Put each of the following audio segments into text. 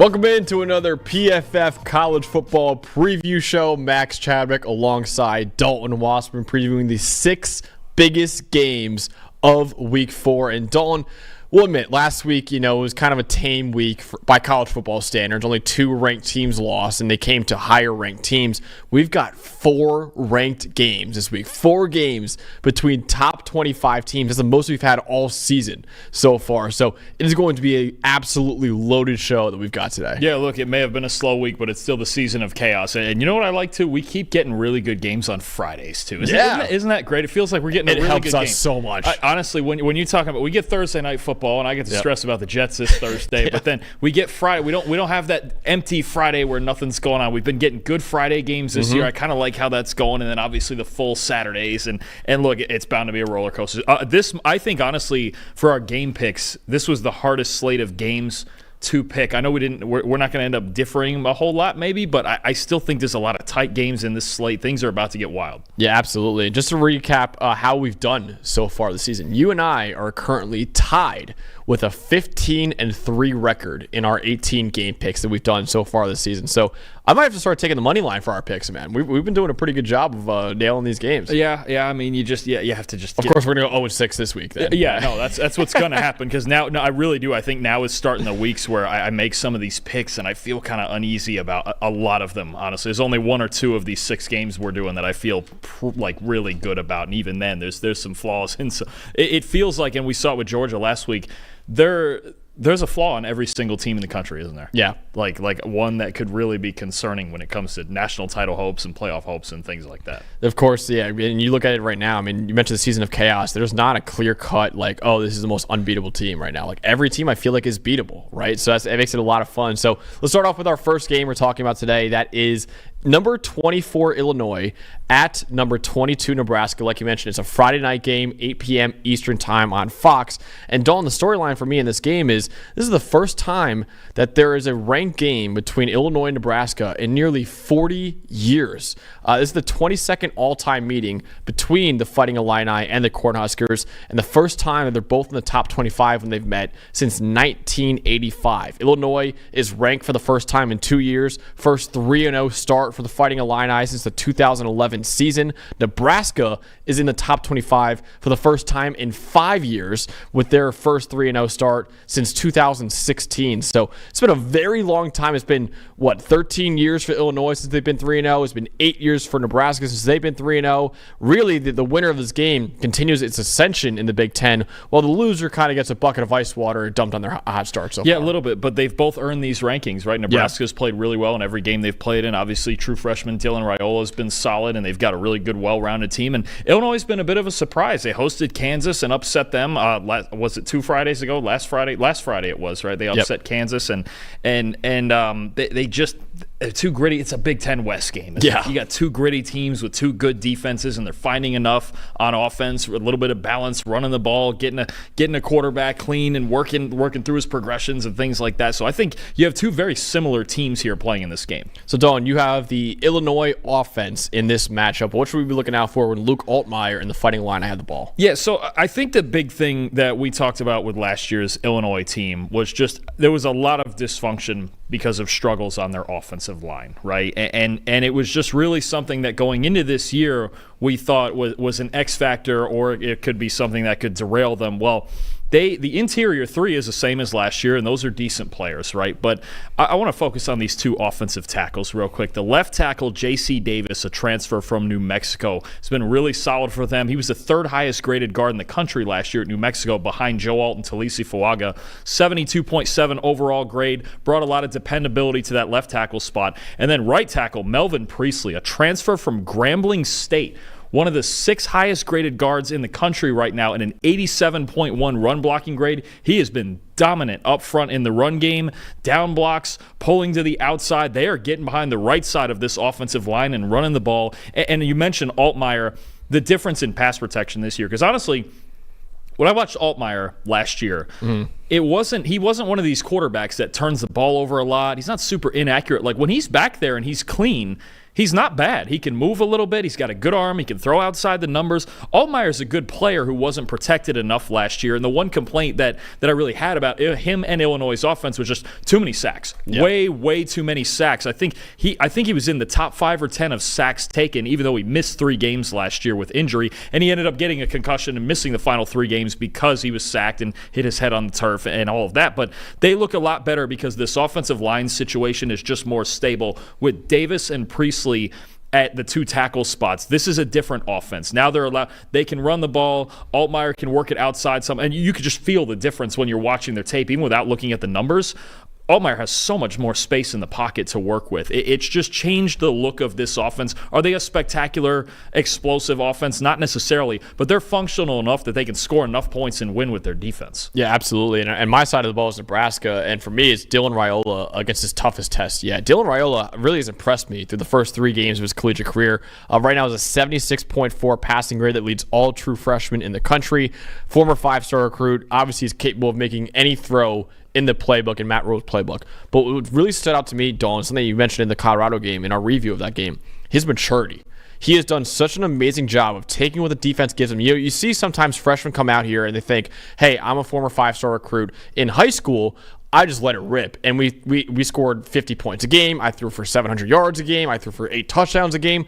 Welcome into another PFF college football preview show. Max Chadwick alongside Dalton Wasserman previewing the 6 biggest games of week 4. And Dalton, we'll admit, last week, it was kind of a tame week by college football standards. Only 2 ranked teams lost, and they came to higher ranked teams. We've got 4 ranked games this week. 4 games between top 25 teams. That's the most we've had all season so far. So it is going to be an absolutely loaded show that we've got today. Yeah, look, it may have been a slow week, but it's still the season of chaos. And you know what I like, too? We keep getting really good games on Fridays, too. Isn't that great? It feels like we're getting a really good game. It helps us so much. Honestly, when you talk about, we get Thursday night football, and I get to stress about the Jets this Thursday, but then we get Friday. We don't have that empty Friday where nothing's going on. We've been getting good Friday games this year. I kind of like how that's going, and then obviously the full Saturdays. And look, it's bound to be a roller coaster. I think, honestly, for our game picks, this was the hardest slate of games to pick. I know we're not going to end up differing a whole lot maybe, but I still think there's a lot of tight games in this slate. Things are about to get wild. Yeah, absolutely. Just to recap how we've done so far this season, you and I are currently tied with a 15-3 record in our 18 game picks that we've done so far this season. So I might have to start taking the money line for our picks, man. We've been doing a pretty good job of nailing these games. Yeah. I mean, you have to just. Of course, we're gonna go 0-6 this week. Then. Yeah, no, that's what's gonna happen because now, no, I really do. I think now is starting the weeks where I make some of these picks and I feel kind of uneasy about a lot of them. Honestly, there's only 1 or 2 of these 6 games we're doing that I feel like really good about, and even then, there's some flaws. And so it feels like, and we saw it with Georgia last week. There's a flaw in every single team in the country, isn't there? Yeah. Like one that could really be concerning when it comes to national title hopes and playoff hopes and things like that. Of course, yeah. And you look at it right now, I mean, you mentioned the season of chaos. There's not a clear-cut, like, oh, this is the most unbeatable team right now. Like, every team I feel like is beatable, right? So it makes it a lot of fun. So let's start off with our first game we're talking about today. That is number 24 Illinois at number 22 Nebraska. Like you mentioned, it's a Friday night game, 8 p.m. Eastern time on Fox. And Dalton, the storyline for me in this game is this is the first time that there is a ranked game between Illinois and Nebraska in nearly 40 years. This is the 22nd all-time meeting between the Fighting Illini and the Cornhuskers, and the first time that they're both in the top 25 when they've met since 1985. Illinois is ranked for the first time in 2 years, first 3-0 start for the Fighting Illini since the 2011 season. Nebraska is in the top 25 for the first time in 5 years with their first 3-0 start since 2016. So it's been a very long time. It's been, 13 years for Illinois since they've been 3-0. It's been 8 years for Nebraska since they've been 3-0. Really, the winner of this game continues its ascension in the Big Ten, while the loser kind of gets a bucket of ice water dumped on their hot start so far. Yeah, a little bit, but they've both earned these rankings, right? Nebraska's played really well in every game they've played in. Obviously, true freshman Dylan Raiola has been solid, and they've got a really good, well-rounded team. And Illinois has been a bit of a surprise. They hosted Kansas and upset them. Was it 2 Fridays ago? Last Friday it was, right? They upset Kansas, and they just too gritty. It's a Big Ten West game. You got 2 gritty teams with 2 good defenses, and they're finding enough on offense, a little bit of balance, running the ball, getting a quarterback clean, and working through his progressions and things like that. So I think you have 2 very similar teams here playing in this game. So Dawn, you have the Illinois offense in this matchup. What should we be looking out for when Luke Altmaier and the Fighting Illini have the ball? Yeah, so I think the big thing that we talked about with last year's Illinois team was just there was a lot of dysfunction because of struggles on their offensive line, right? And it was just really something that going into this year we thought was an X factor, or it could be something that could derail them. Well, the interior 3 is the same as last year, and those are decent players, right? But I want to focus on these 2 offensive tackles real quick. The left tackle, J.C. Davis, a transfer from New Mexico, has been really solid for them. He was the 3rd highest graded guard in the country last year at New Mexico, behind Joe Alt and Talisi Fuaga. 72.7 overall grade, brought a lot of dependability to that left tackle spot. And then right tackle, Melvin Priestley, a transfer from Grambling State, one of the 6 highest graded guards in the country right now, and an 87.1 run blocking grade. He has been dominant up front in the run game, down blocks, pulling to the outside. They are getting behind the right side of this offensive line and running the ball. And you mentioned Altmaier, the difference in pass protection this year, because honestly, when I watched Altmaier last year, he wasn't one of these quarterbacks that turns the ball over a lot. He's not super inaccurate. Like when he's back there and he's clean, He's not bad. He can move a little bit. He's got a good arm. He can throw outside the numbers. Altmaier's a good player who wasn't protected enough last year. And the one complaint that I really had about him and Illinois' offense was just too many sacks. Yep. Way too many sacks. I think he was in the top 5 or 10 of sacks taken, even though he missed 3 games last year with injury. And he ended up getting a concussion and missing the final 3 games because he was sacked and hit his head on the turf and all of that. But they look a lot better because this offensive line situation is just more stable with Davis and Priestley at the 2 tackle spots. This is a different offense. Now they can run the ball. Altmaier can work it outside some, and you could just feel the difference when you're watching their tape, even without looking at the numbers. Altmaier has so much more space in the pocket to work with. It's just changed the look of this offense. Are they a spectacular, explosive offense? Not necessarily, but they're functional enough that they can score enough points and win with their defense. Yeah, absolutely. And my side of the ball is Nebraska, and for me, it's Dylan Raiola against his toughest test yet. Dylan Raiola really has impressed me through the first 3 games of his collegiate career. Right now, is a 76.4 passing grade that leads all true freshmen in the country. Former 5-star recruit. Obviously, he's capable of making any throw in the playbook, in Matt Rhule's playbook. But what really stood out to me, Dalton, something you mentioned in the Colorado game, in our review of that game, his maturity. He has done such an amazing job of taking what the defense gives him. You see sometimes freshmen come out here and they think, hey, I'm a former 5-star recruit. In high school, I just let it rip. And we scored 50 points a game. I threw for 700 yards a game. I threw for 8 touchdowns a game.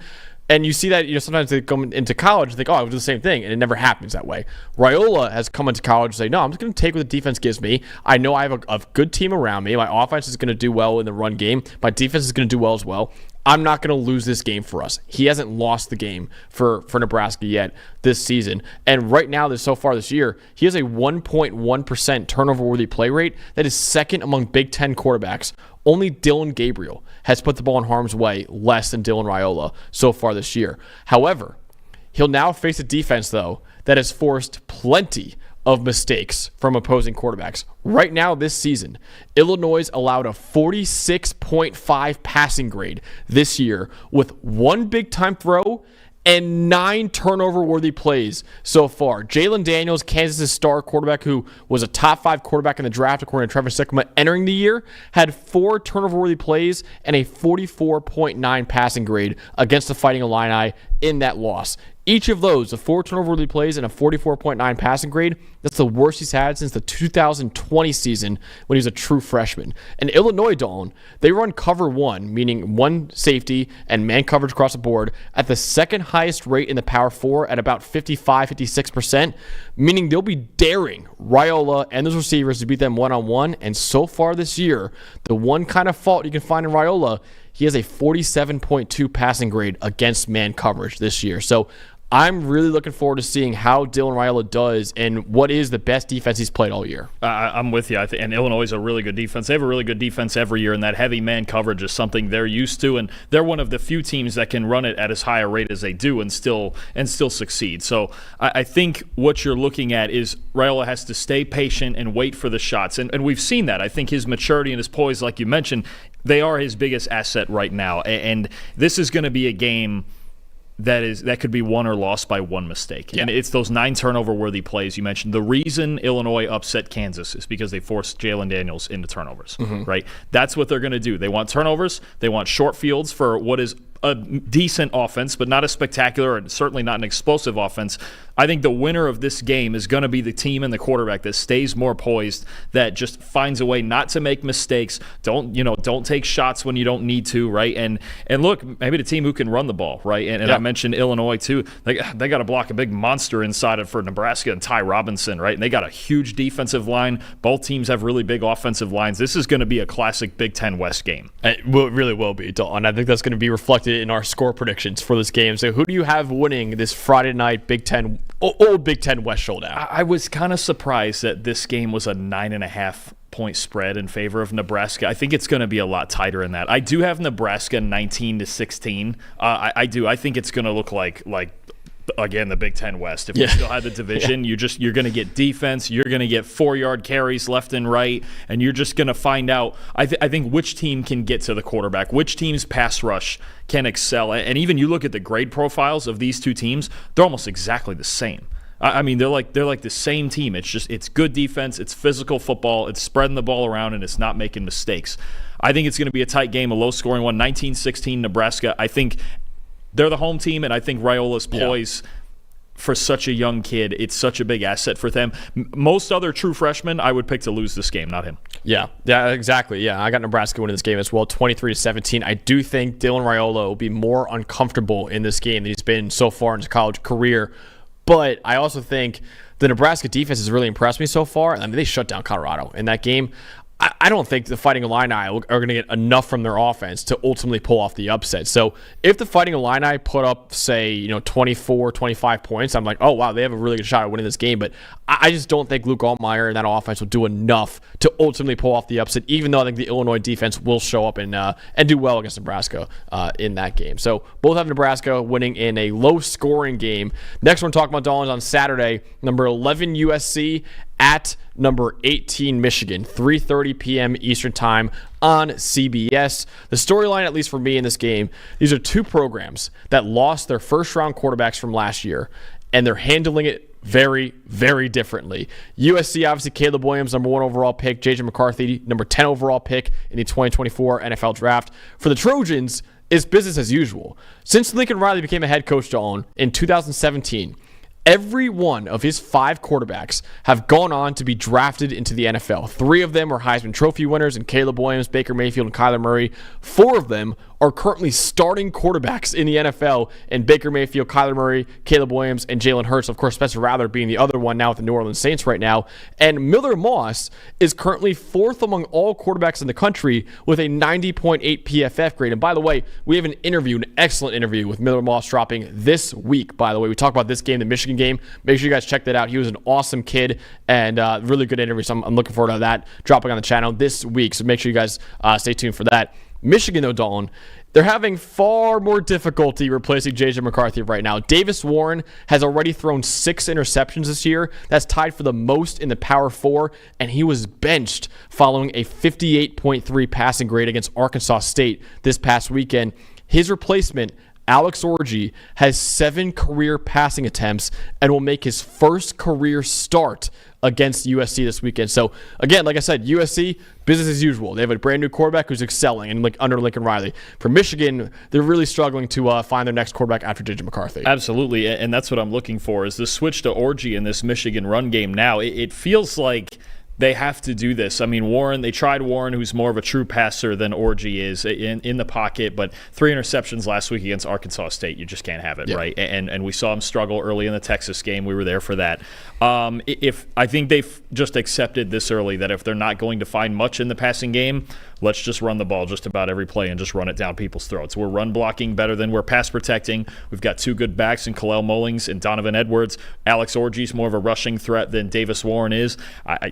And you see that, sometimes they come into college and think, oh, I would do the same thing, and it never happens that way. Raiola has come into college and say, no, I'm just going to take what the defense gives me. I know I have a good team around me. My offense is going to do well in the run game. My defense is going to do well as well. I'm not going to lose this game for us. He hasn't lost the game for Nebraska yet this season. And right now, so far this year, he has a 1.1% turnover-worthy play rate that is second among Big Ten quarterbacks. Only Dylan Gabriel has put the ball in harm's way less than Dylan Raiola so far this year. However, he'll now face a defense, though, that has forced plenty of mistakes from opposing quarterbacks. Right now this season, Illinois allowed a 46.5 passing grade this year with 1 big-time throw and 9 turnover-worthy plays so far. Jalen Daniels, Kansas' star quarterback, who was a top 5 quarterback in the draft according to Trevor Sikkema entering the year, had 4 turnover-worthy plays and a 44.9 passing grade against the Fighting Illini in that loss. Each of those, the 4 turnover-worthy plays and a 44.9 passing grade, that's the worst he's had since the 2020 season when he was a true freshman. And Illinois, Dalton, they run cover 1, meaning 1 safety and man coverage across the board, at the second highest rate in the Power 4 at about 55-56%, meaning they'll be daring Raiola and those receivers to beat them one-on-one. And so far this year, the one kind of fault you can find in Raiola, he has a 47.2 passing grade against man coverage this year. So I'm really looking forward to seeing how Dylan Raiola does and what is the best defense he's played all year. I'm with you. And Illinois is a really good defense. They have a really good defense every year, and that heavy man coverage is something they're used to, and they're one of the few teams that can run it at as high a rate as they do and still succeed. So I think what you're looking at is Raiola has to stay patient and wait for the shots, and we've seen that. I think his maturity and his poise, like you mentioned, they are his biggest asset right now, and this is going to be a game that could be won or lost by 1 mistake. Yeah. And it's those 9 turnover-worthy plays you mentioned. The reason Illinois upset Kansas is because they forced Jalen Daniels into turnovers, right? That's what they're going to do. They want turnovers. They want short fields for what is a decent offense, but not a spectacular and certainly not an explosive offense. I think the winner of this game is going to be the team and the quarterback that stays more poised, that just finds a way not to make mistakes. Don't take shots when you don't need to, right? And look, maybe the team who can run the ball, right? And I mentioned Illinois too. They got to block a big monster inside of for Nebraska and Ty Robinson, right? And they got a huge defensive line. Both teams have really big offensive lines. This is going to be a classic Big Ten West game. It really will be, Dalton. I think that's going to be reflected in our score predictions for this game. So who do you have winning this Friday night old Big Ten West showdown? I was kind of surprised that this game was a 9.5 point spread in favor of Nebraska. I think it's going to be a lot tighter than that. I do have Nebraska 19-16. I do. I think it's going to look like again, the Big Ten West. If we still had the division, you're going to get defense. You're going to get 4-yard carries left and right, and you're just going to find out, I think, which team can get to the quarterback, which team's pass rush can excel. And even you look at the grade profiles of these two teams, they're almost exactly the same. I mean, they're like the same team. It's good defense, it's physical football, it's spreading the ball around, and it's not making mistakes. I think it's going to be a tight game, a low-scoring one. 19-16 Nebraska. I think they're the home team, and I think Raiola's poise for such a young kid, it's such a big asset for them. Most other true freshmen, I would pick to lose this game, not him. Yeah, exactly. Yeah, I got Nebraska winning this game as well, 23-17. I do think Dylan Raiola will be more uncomfortable in this game than he's been so far in his college career. But I also think the Nebraska defense has really impressed me so far. I mean, they shut down Colorado in that game. I don't think the Fighting Illini are going to get enough from their offense to ultimately pull off the upset. So if the Fighting Illini put up, say, 24, 25 points, I'm like, oh, wow, they have a really good shot at winning this game. But I just don't think Luke Altmaier and that offense will do enough to ultimately pull off the upset, even though I think the Illinois defense will show up and do well against Nebraska in that game. So both have Nebraska winning in a low-scoring game. Next one, talking about Dalton, on Saturday, number 11 USC at number 18 Michigan, 3:30 p.m. Eastern Time on CBS. The storyline, at least for me in this game, these are two programs that lost their first-round quarterbacks from last year, and they're handling it very, very differently. USC, obviously, Caleb Williams, number 1 overall pick. J.J. McCarthy, number 10 overall pick in the 2024 NFL Draft. For the Trojans, it's business as usual. Since Lincoln Riley became a head coach in 2017, every one of his 5 quarterbacks have gone on to be drafted into the NFL. 3 of them are Heisman Trophy winners in Caleb Williams, Baker Mayfield, and Kyler Murray. 4 of them are currently starting quarterbacks in the NFL, and Baker Mayfield, Kyler Murray, Caleb Williams, and Jalen Hurts. Of course, Spencer Rattler being the other one now with the New Orleans Saints right now. And Miller Moss is currently 4th among all quarterbacks in the country with a 90.8 PFF grade. And by the way, we have an excellent interview with Miller Moss dropping this week, by the way. We talked about this game, the Michigan game. Make sure you guys check that out. He was an awesome kid and really good interview. So I'm looking forward to that dropping on the channel this week. So make sure you guys stay tuned for that. Michigan, though, Dalton, they're having far more difficulty replacing J.J. McCarthy right now. Davis Warren has already thrown 6 interceptions this year. That's tied for the most in the Power 4, and he was benched following a 58.3 passing grade against Arkansas State this past weekend. His replacement, Alex Orji, has 7 career passing attempts and will make his first career start against USC this weekend. So, again, like I said, USC, business as usual. They have a brand new quarterback who's excelling and under Lincoln Riley. For Michigan, they're really struggling to find their next quarterback after J.J. McCarthy. Absolutely, and that's what I'm looking for is the switch to Orji in this Michigan run game now. It feels like they have to do this. I mean, they tried Warren, who's more of a true passer than Orji is in the pocket, but 3 interceptions last week against Arkansas State. You just can't have it, right? And we saw him struggle early in the Texas game. We were there for that. I think they've just accepted this early that if they're not going to find much in the passing game, let's just run the ball just about every play and just run it down people's throats. We're run blocking better than we're pass protecting. We've got 2 good backs in Kalel Mullings and Donovan Edwards. Alex Orji's more of a rushing threat than Davis Warren is.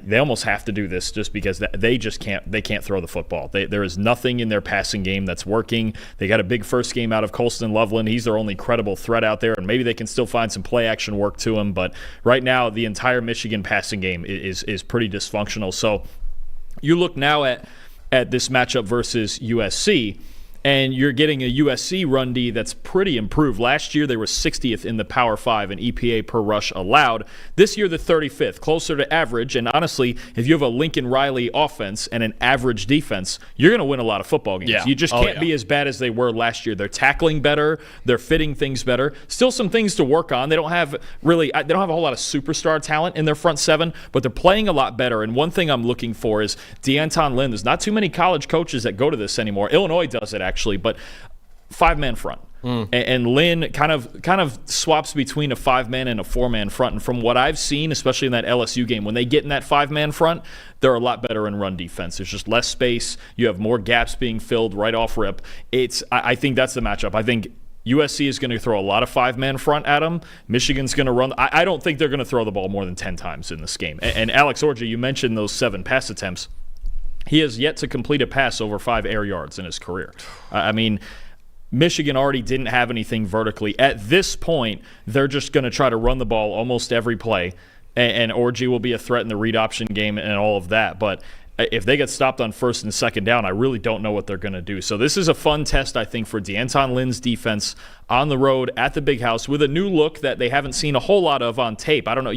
They almost have to do this just because they can't throw the football. There is nothing in their passing game that's working. They got a big first game out of Colston Loveland. He's their only credible threat out there, and maybe they can still find some play action work to him. But right now, the entire Michigan passing game is pretty dysfunctional. So you look now at this matchup versus USC, and you're getting a USC run D that's pretty improved. Last year, they were 60th in the Power 5 in EPA per rush allowed. This year, the 35th, closer to average. And honestly, if you have a Lincoln Riley offense and an average defense, you're going to win a lot of football games. Yeah. You just can't be as bad as they were last year. They're tackling better. They're fitting things better. Still some things to work on. They don't have a whole lot of superstar talent in their front 7, but they're playing a lot better. And one thing I'm looking for is D'Anton Lynn. There's not too many college coaches that go to this anymore. Illinois does it, actually, but 5-man front. And Lynn kind of swaps between a 5-man and a 4-man front. And from what I've seen, especially in that LSU game, when they get in that 5-man front, they're a lot better in run defense. There's just less space. You have more gaps being filled right off rip. I think that's the matchup. I think USC is going to throw a lot of 5-man front at them. Michigan's going to run. I don't think they're going to throw the ball more than 10 times in this game. And Alex Orji, you mentioned those 7 pass attempts. He has yet to complete a pass over 5 air yards in his career. I mean, Michigan already didn't have anything vertically. At this point, they're just going to try to run the ball almost every play, and Orji will be a threat in the read option game and all of that. But if they get stopped on first and second down, I really don't know what they're going to do. So this is a fun test, I think, for D'Anton Lynn's defense on the road at the Big House with a new look that they haven't seen a whole lot of on tape. I don't know,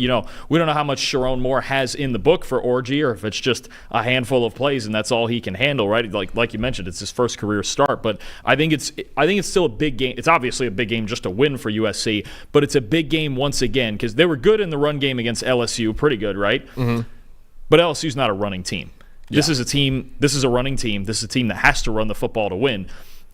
we don't know how much Sharon Moore has in the book for Orji, or if it's just a handful of plays and that's all he can handle, right? Like you mentioned, it's his first career start, but I think it's still a big game. It's obviously a big game just to win for USC, but it's a big game once again because they were good in the run game against LSU, pretty good, right? Mm-hmm. But LSU's not a running team. This is a team. This is a running team. This is a team that has to run the football to win.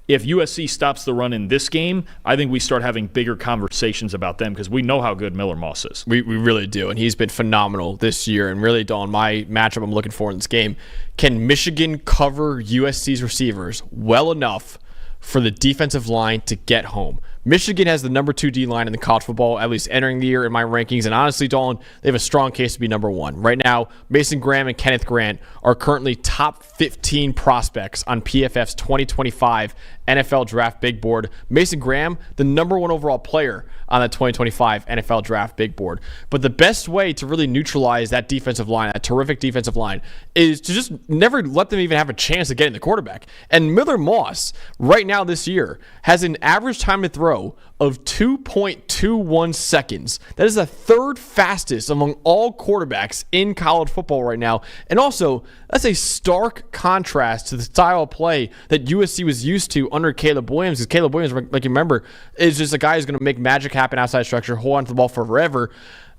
If USC stops the run in this game, I think we start having bigger conversations about them because we know how good Miller Moss is. We really do, and he's been phenomenal this year. And really, Dawn, my matchup I'm looking for in this game, can Michigan cover USC's receivers well enough for the defensive line to get home? Michigan has the number 2 D-line in the college football, at least entering the year in my rankings. And honestly, Dalton, they have a strong case to be number 1. Right now, Mason Graham and Kenneth Grant are currently top 15 prospects on PFF's 2025 NFL Draft Big Board. Mason Graham, the number 1 overall player on the 2025 NFL Draft Big Board. But the best way to really neutralize that defensive line, that terrific defensive line, is to just never let them even have a chance of getting the quarterback. And Miller Moss, right now this year, has an average time to throw of 2.21 seconds. That is the 3rd fastest among all quarterbacks in college football right now. And also, that's a stark contrast to the style of play that USC was used to under Caleb Williams. Because Caleb Williams, like you remember, is just a guy who's going to make magic happen outside structure, hold on to the ball forever.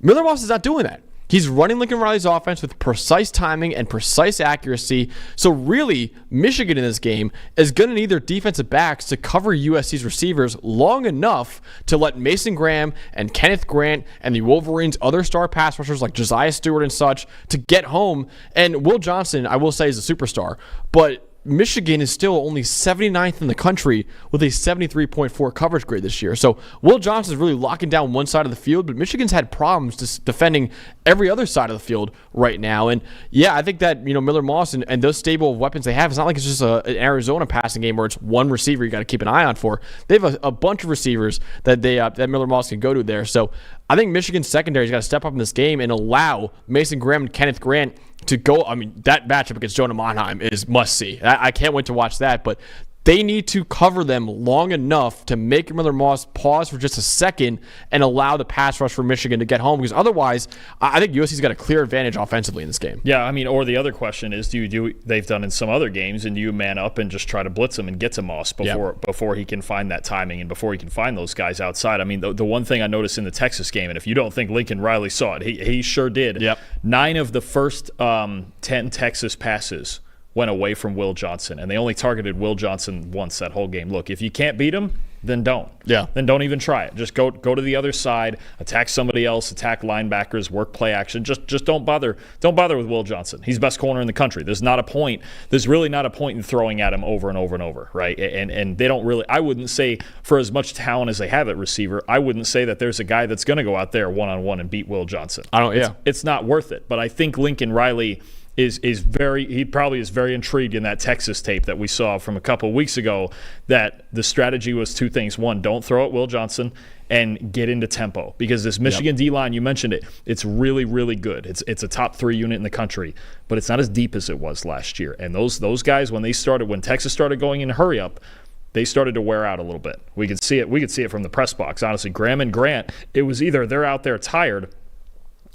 Miller Moss is not doing that. He's running Lincoln Riley's offense with precise timing and precise accuracy. So really, Michigan in this game is going to need their defensive backs to cover USC's receivers long enough to let Mason Graham and Kenneth Grant and the Wolverines' other star pass rushers like Josiah Stewart and such to get home. And Will Johnson, I will say, is a superstar. But Michigan is still only 79th in the country with a 73.4 coverage grade this year. So Will Johnson is really locking down one side of the field, but Michigan's had problems just defending every other side of the field right now. And yeah, I think that Miller Moss and those stable of weapons they have, it's not like it's just an Arizona passing game where it's one receiver you got to keep an eye on for. They have a bunch of receivers that that Miller Moss can go to there. So I think Michigan's secondary's got to step up in this game and allow Mason Graham and Kenneth Grant to go. I mean, that matchup against Jonah Monheim is must-see. I can't wait to watch that, but they need to cover them long enough to make Miller Moss pause for just a second and allow the pass rush for Michigan to get home, because otherwise, I think USC's got a clear advantage offensively in this game. Yeah, I mean, or the other question is, do you do they've done in some other games, and do you man up and just try to blitz him and get to Moss before he can find that timing and before he can find those guys outside? I mean, the one thing I noticed in the Texas game, and if you don't think Lincoln Riley saw it, he sure did. Yep. 9 of the first 10 Texas passes went away from Will Johnson, and they only targeted Will Johnson once that whole game. Look, if you can't beat him, then don't. Yeah. Then don't even try it. Just go to the other side, attack somebody else, attack linebackers, work play action. Just don't bother. Don't bother with Will Johnson. He's best corner in the country. There's really not a point in throwing at him over and over and over, right? And they don't really. I wouldn't say, for as much talent as they have at receiver, I wouldn't say that there's a guy that's going to go out there one-on-one and beat Will Johnson. It's not worth it. But I think Lincoln Riley he probably is very intrigued in that Texas tape that we saw from a couple of weeks ago, that the strategy was 2 things. 1, don't throw at Will Johnson, and get into tempo, because this Michigan D-line, you mentioned it, it's really, really good. It's a top 3 unit in the country, but it's not as deep as it was last year. And those guys, when Texas started going in hurry up, they started to wear out a little bit. We could see it from the press box. Honestly, Graham and Grant, it was either they're out there tired,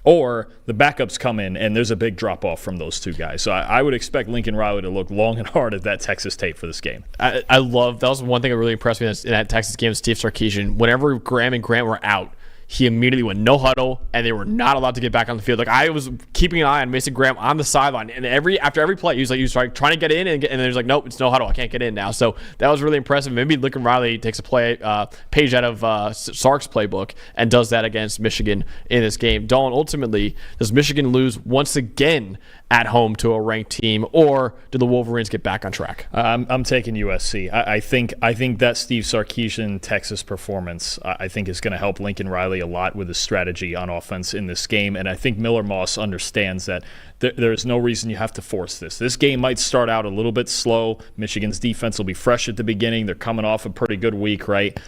or the backups come in and there's a big drop-off from those 2 guys. So I would expect Lincoln Riley to look long and hard at that Texas tape for this game. I love, that was one thing that really impressed me in that Texas game with Steve Sarkisian. Whenever Graham and Grant were out, he immediately went no huddle, and they were not allowed to get back on the field. Like, I was keeping an eye on Mason Graham on the sideline, and after every play, he was trying to get in, and then he's like, nope, it's no huddle. I can't get in now. So that was really impressive. Maybe Lincoln Riley takes a page out of Sark's playbook and does that against Michigan in this game. Dawn, ultimately, does Michigan lose once again at home to a ranked team, or do the Wolverines get back on track? I'm taking USC. I think that Steve Sarkisian Texas performance, I think, is going to help Lincoln Riley a lot with his strategy on offense in this game, and I think Miller Moss understands that there's no reason you have to force this. This game might start out a little bit slow. Michigan's defense will be fresh at the beginning. They're coming off a pretty good week, right?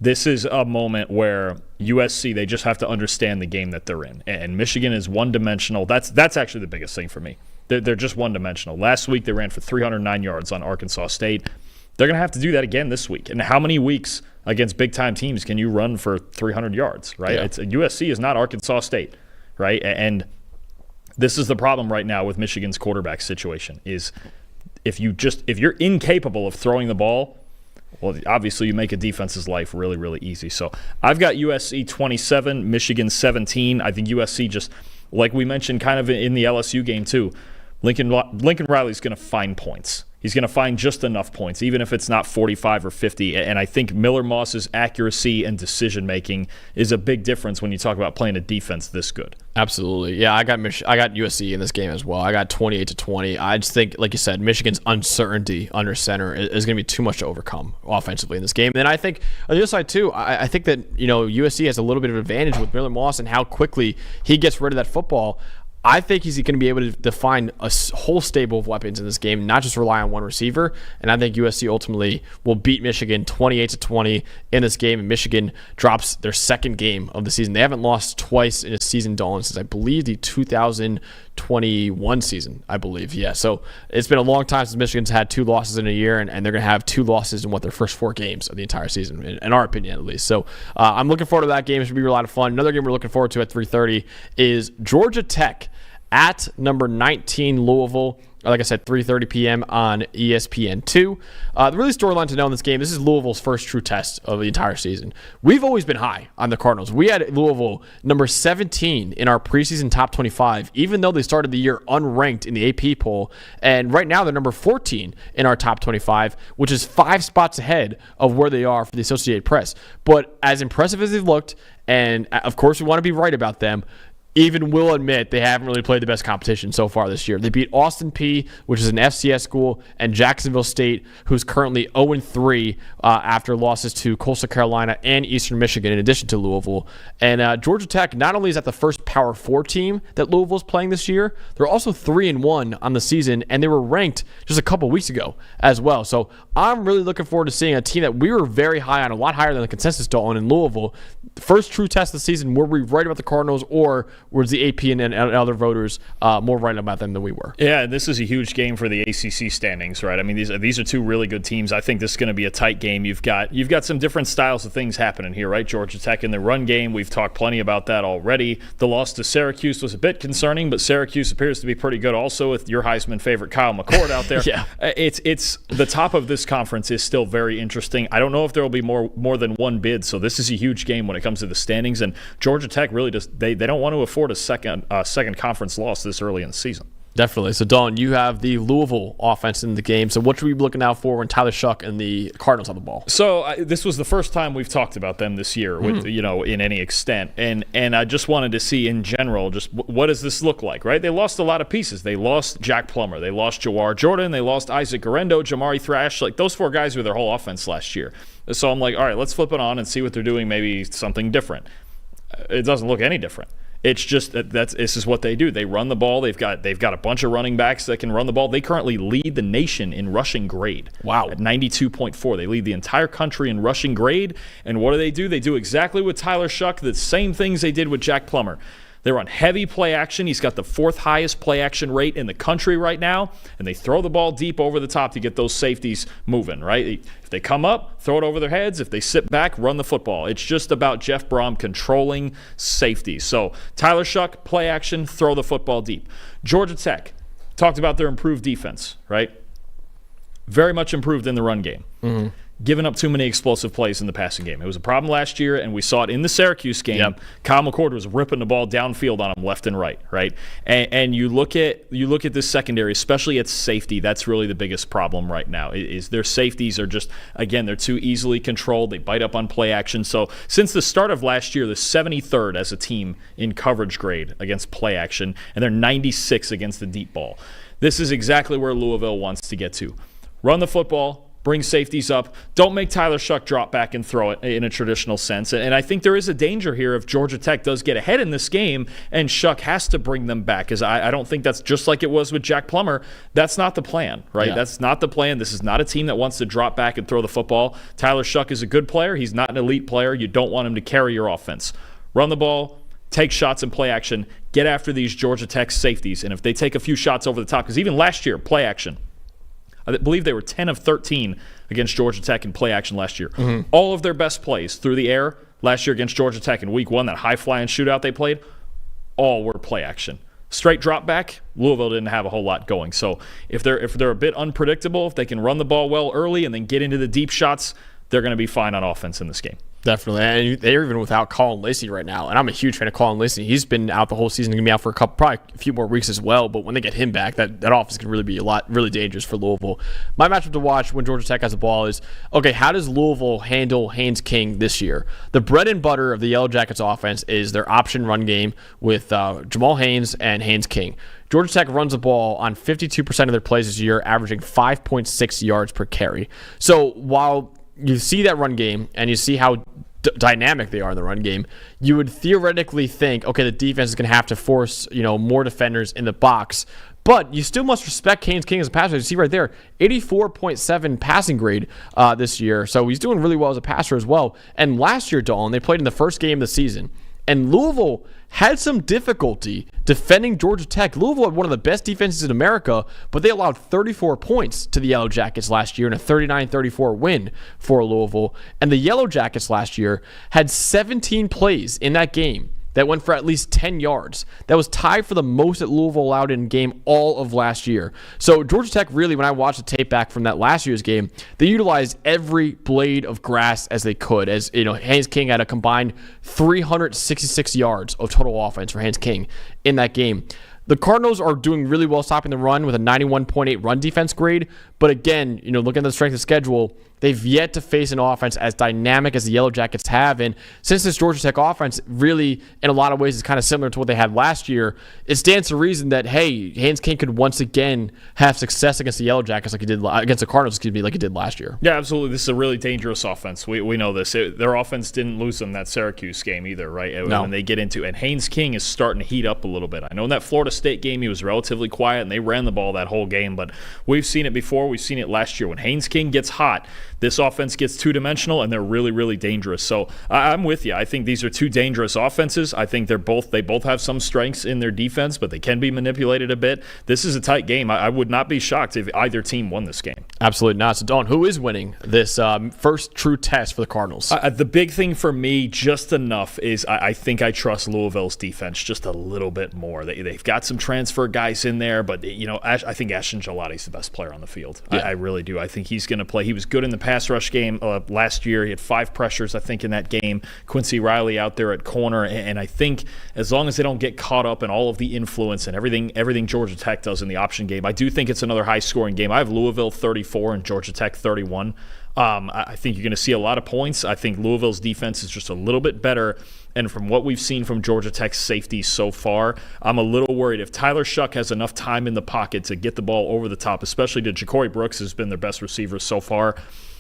this is a moment where USC, they just have to understand the game that they're in. And Michigan is one-dimensional. That's actually the biggest thing for me. They're just one-dimensional. Last week, they ran for 309 yards on Arkansas State. They're going to have to do that again this week. And how many weeks against big-time teams can you run for 300 yards, right? Yeah. USC is not Arkansas State, right? And this is the problem right now with Michigan's quarterback situation is if you're incapable of throwing the ball, well, obviously you make a defense's life really, really easy. So I've got USC 27, Michigan 17. I think USC just, like we mentioned kind of in the LSU game too, Lincoln Riley's going to find points. He's going to find just enough points, even if it's not 45 or 50. And I think Miller Moss's accuracy and decision-making is a big difference when you talk about playing a defense this good. Absolutely. Yeah, I got USC in this game as well. I got 28-20. I just think, like you said, Michigan's uncertainty under center is going to be too much to overcome offensively in this game. And I think on the other side, too, I think that USC has a little bit of advantage with Miller Moss and how quickly he gets rid of that football. I think he's going to be able to find a whole stable of weapons in this game, not just rely on one receiver. And I think USC ultimately will beat Michigan 28-20 in this game. And Michigan drops their second game of the season. They haven't lost twice in a season, Dalton, since I believe the 2021 season, I believe. Yeah, so it's been a long time since Michigan's had 2 losses in a year, and they're going to have 2 losses in their first 4 games of the entire season, in our opinion at least. So I'm looking forward to that game. It should be a lot of fun. Another game we're looking forward to at 3:30 is Georgia Tech at number 19 Louisville. Like I said, 3:30 p.m. on ESPN2. The really storyline to know in this game, this is Louisville's first true test of the entire season. We've always been high on the Cardinals. We had Louisville number 17 in our preseason top 25, even though they started the year unranked in the AP poll. And right now they're number 14 in our top 25, which is 5 spots ahead of where they are for the Associated Press. But as impressive as they've looked, and of course we want to be right about them, even will admit they haven't really played the best competition so far this year. They beat Austin Peay, which is an FCS school, and Jacksonville State, who's currently 0-3 after losses to Coastal Carolina and Eastern Michigan, in addition to Louisville. And Georgia Tech, not only is that the first Power 4 team that Louisville's playing this year, they're also 3-1 on the season, and they were ranked just a couple weeks ago as well. So I'm really looking forward to seeing a team that we were very high on, a lot higher than the consensus, Dalton, in Louisville. First true test of the season, were we right about the Cardinals, or was the AP and other voters more right about them than we were? Yeah, this is a huge game for the ACC standings, right? I mean, these are 2 really good teams. I think this is going to be a tight game. You've got some different styles of things happening here, right? Georgia Tech in the run game, we've talked plenty about that already. The loss to Syracuse was a bit concerning, but Syracuse appears to be pretty good also with your Heisman favorite Kyle McCord out there. Yeah. It's the top of this conference is still very interesting. I don't know if there will be more than one bid, so this is a huge game when it comes to the standings. And Georgia Tech really just they don't want to afford a second conference loss this early in the season. Definitely. So, Dawn, you have the Louisville offense in the game. So what should we be looking out for when Tyler Shuck and the Cardinals have the ball? So this was the first time we've talked about them this year, with in any extent, and I just wanted to see in general just what does this look like, right? They lost a lot of pieces. They lost Jack Plummer, they lost Jawar Jordan, they lost Isaac Garendo, Jamari Thrash. Like those 4 guys were their whole offense last year. So I'm like, all right, let's flip it on and see what they're doing. Maybe something different. It doesn't look any different. It's just this is what they do. They run the ball. They've got a bunch of running backs that can run the ball. They currently lead the nation in rushing grade. Wow. At 92.4. They lead the entire country in rushing grade. And what do? They do exactly with Tyler Shuck, the same things they did with Jack Plummer. They run heavy play action. He's got the 4th highest play action rate in the country right now. And they throw the ball deep over the top to get those safeties moving, right? If they come up, throw it over their heads. If they sit back, run the football. It's just about Jeff Brom controlling safeties. So Tyler Shuck, play action, throw the football deep. Georgia Tech, talked about their improved defense, right? Very much improved in the run game. Mm-hmm. Giving up too many explosive plays in the passing game. It was a problem last year, and we saw it in the Syracuse game. Yep. Kyle McCord was ripping the ball downfield on him left and right? And you look at this secondary, especially at safety. That's really the biggest problem right now. Is their safeties are just, again, they're too easily controlled. They bite up on play action. So since the start of last year, they're 73rd as a team in coverage grade against play action, and they're 96 against the deep ball. This is exactly where Louisville wants to get to. Run the football, bring safeties up. Don't make Tyler Shuck drop back and throw it in a traditional sense. And I think there is a danger here if Georgia Tech does get ahead in this game and Shuck has to bring them back, because I don't think that's just like it was with Jack Plummer. That's not the plan, right? Yeah. That's not the plan. This is not a team that wants to drop back and throw the football. Tyler Shuck is a good player. He's not an elite player. You don't want him to carry your offense. Run the ball, take shots and play action, get after these Georgia Tech safeties. And if they take a few shots over the top, because even last year, play action, I believe they were 10 of 13 against Georgia Tech in play action last year. Mm-hmm. All of their best plays through the air last year against Georgia Tech in week 1, that high-flying shootout they played, all were play action. Straight drop back, Louisville didn't have a whole lot going. So if they're a bit unpredictable, if they can run the ball well early and then get into the deep shots, they're going to be fine on offense in this game. Definitely. And they're even without Colin Lacey right now. And I'm a huge fan of Colin Lacey. He's been out the whole season, going to be out for probably a few more weeks as well. But when they get him back, that offense can really be really dangerous for Louisville. My matchup to watch when Georgia Tech has the ball is, okay, how does Louisville handle Haynes King this year? The bread and butter of the Yellow Jackets offense is their option run game with Jamal Haynes and Haynes King. Georgia Tech runs the ball on 52% of their plays this year, averaging 5.6 yards per carry. So while you see that run game and you see how dynamic they are in the run game, you would theoretically think, okay, the defense is going to have to force more defenders in the box, but you still must respect Haynes King as a passer. You see right there, 84.7 passing grade this year, so he's doing really well as a passer as well. And last year, Dalton, they played in the first game of the season, and Louisville had some difficulty defending Georgia Tech. Louisville had one of the best defenses in America, but they allowed 34 points to the Yellow Jackets last year in a 39-34 win for Louisville. And the Yellow Jackets last year had 17 plays in that game that went for at least 10 yards. That was tied for the most that Louisville allowed in game all of last year. So Georgia Tech really, when I watched the tape back from that last year's game, they utilized every blade of grass as they could. As Haynes King had a combined 366 yards of total offense for Haynes King in that game. The Cardinals are doing really well stopping the run with a 91.8 run defense grade. But again, looking at the strength of schedule, they've yet to face an offense as dynamic as the Yellow Jackets have. And since this Georgia Tech offense really, in a lot of ways, is kind of similar to what they had last year, it stands to reason that, hey, Haynes King could once again have success against the Yellow Jackets like he did against the Cardinals, like he did last year. Yeah, absolutely. This is a really dangerous offense. We know this. Their offense didn't lose them that Syracuse game either, right? No. When they get into, and Haynes King is starting to heat up a little bit. I know in that Florida State game he was relatively quiet and they ran the ball that whole game, but we've seen it before. We've seen it last year. When Haynes King gets hot, this offense gets two-dimensional, and they're really, really dangerous. So I'm with you. I think these are two dangerous offenses. I think they both have some strengths in their defense, but they can be manipulated a bit. This is a tight game. I would not be shocked if either team won this game. Absolutely not. So, Dawn, who is winning this first true test for the Cardinals? The big thing for me, just enough, is I think I trust Louisville's defense just a little bit more. They've got some transfer guys in there, but I think Ashton Gelati's the best player on the field. Yeah. I really do. I think he's going to play. He was good in the pass rush game last year. He had 5 pressures, I think, in that game. Quincy Riley out there at corner, and I think as long as they don't get caught up in all of the influence and everything Georgia Tech does in the option game, I do think it's another high-scoring game. I have Louisville 34 and Georgia Tech 31. I think you're going to see a lot of points. I think Louisville's defense is just a little bit better. And from what we've seen from Georgia Tech's safety so far, I'm a little worried if Tyler Shuck has enough time in the pocket to get the ball over the top, especially to Ja'Cory Brooks, who's been their best receiver so far.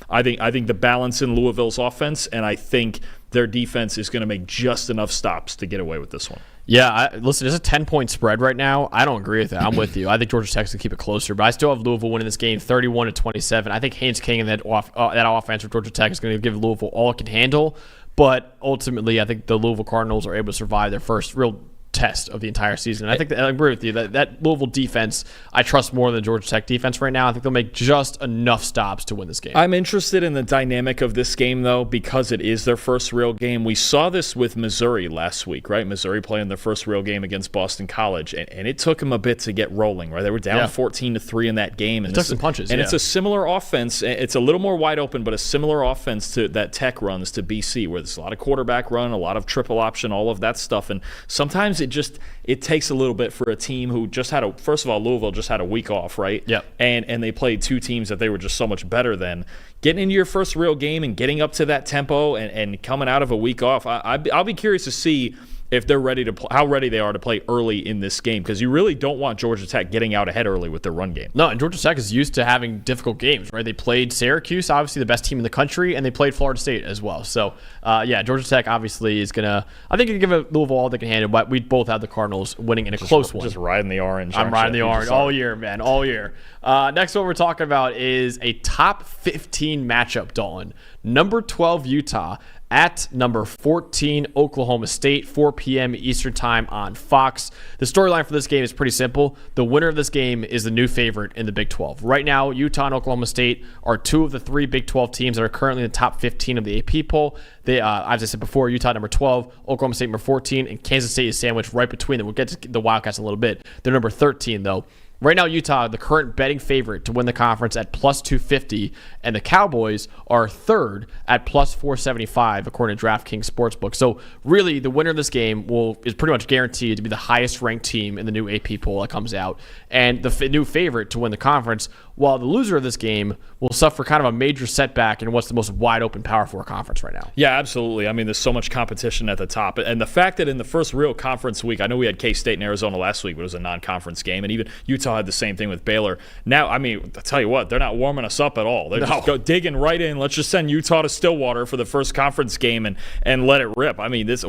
I think the balance in Louisville's offense, and I think their defense is going to make just enough stops to get away with this one. Yeah, listen, there's a 10-point spread right now. I don't agree with that. I'm with you. I think Georgia Tech's going to keep it closer, but I still have Louisville winning this game 31-27. I think Haynes King and that offense for Georgia Tech is going to give Louisville all it can handle, but ultimately I think the Louisville Cardinals are able to survive their first real test of the entire season. And I think I agree with you that Louisville defense I trust more than the Georgia Tech defense right now. I think they'll make just enough stops to win this game. I'm interested in the dynamic of this game though, because it is their first real game. We saw this with Missouri last week, right? Missouri playing their first real game against Boston College, and it took them a bit to get rolling, right? They were down 14-3 in that game, and it took some punches. And it's a similar offense. It's a little more wide open, but a similar offense to that Tech runs to BC, where there's a lot of quarterback run, a lot of triple option, all of that stuff, and sometimes it takes a little bit for a team who just had first of all, Louisville just had a week off, right? Yep. And they played 2 teams that they were just so much better than. Getting into your first real game and getting up to that tempo and coming out of a week off, I'll be curious to see if they're ready to how ready they are to play early in this game, because you really don't want Georgia Tech getting out ahead early with their run game. No, and Georgia Tech is used to having difficult games, right? They played Syracuse, obviously the best team in the country, and they played Florida State as well. So, Georgia Tech obviously is going to, I think, give it Louisville all they can handle, but we both have the Cardinals winning in a close one. Just riding the orange. I'm riding the orange all year, man, all year. Next, what we're talking about is a top 15 matchup, Dalton. Number 12, Utah, at number 14, Oklahoma State, 4 p.m. Eastern Time on Fox. The storyline for this game is pretty simple. The winner of this game is the new favorite in the Big 12. Right now, Utah and Oklahoma State are 2 of the 3 Big 12 teams that are currently in the top 15 of the AP poll. They, as I said before, Utah number 12, Oklahoma State number 14, and Kansas State is sandwiched right between them. We'll get to the Wildcats in a little bit. They're number 13, though. Right now, Utah, the current betting favorite to win the conference at plus 250, and the Cowboys are third at plus 475, according to DraftKings Sportsbook. So really, the winner of this game is pretty much guaranteed to be the highest ranked team in the new AP poll that comes out, and the new favorite to win the conference, while the loser of this game will suffer kind of a major setback in what's the most wide open Power 4 conference right now. Yeah, absolutely. I mean, there's so much competition at the top. And the fact that in the first real conference week, I know we had K-State and Arizona last week, but it was a non-conference game. And even Utah had the same thing with Baylor. Now, I mean, I'll tell you what, they're not warming us up at all. They're just digging right in. Let's just send Utah to Stillwater for the first conference game and let it rip. I mean, this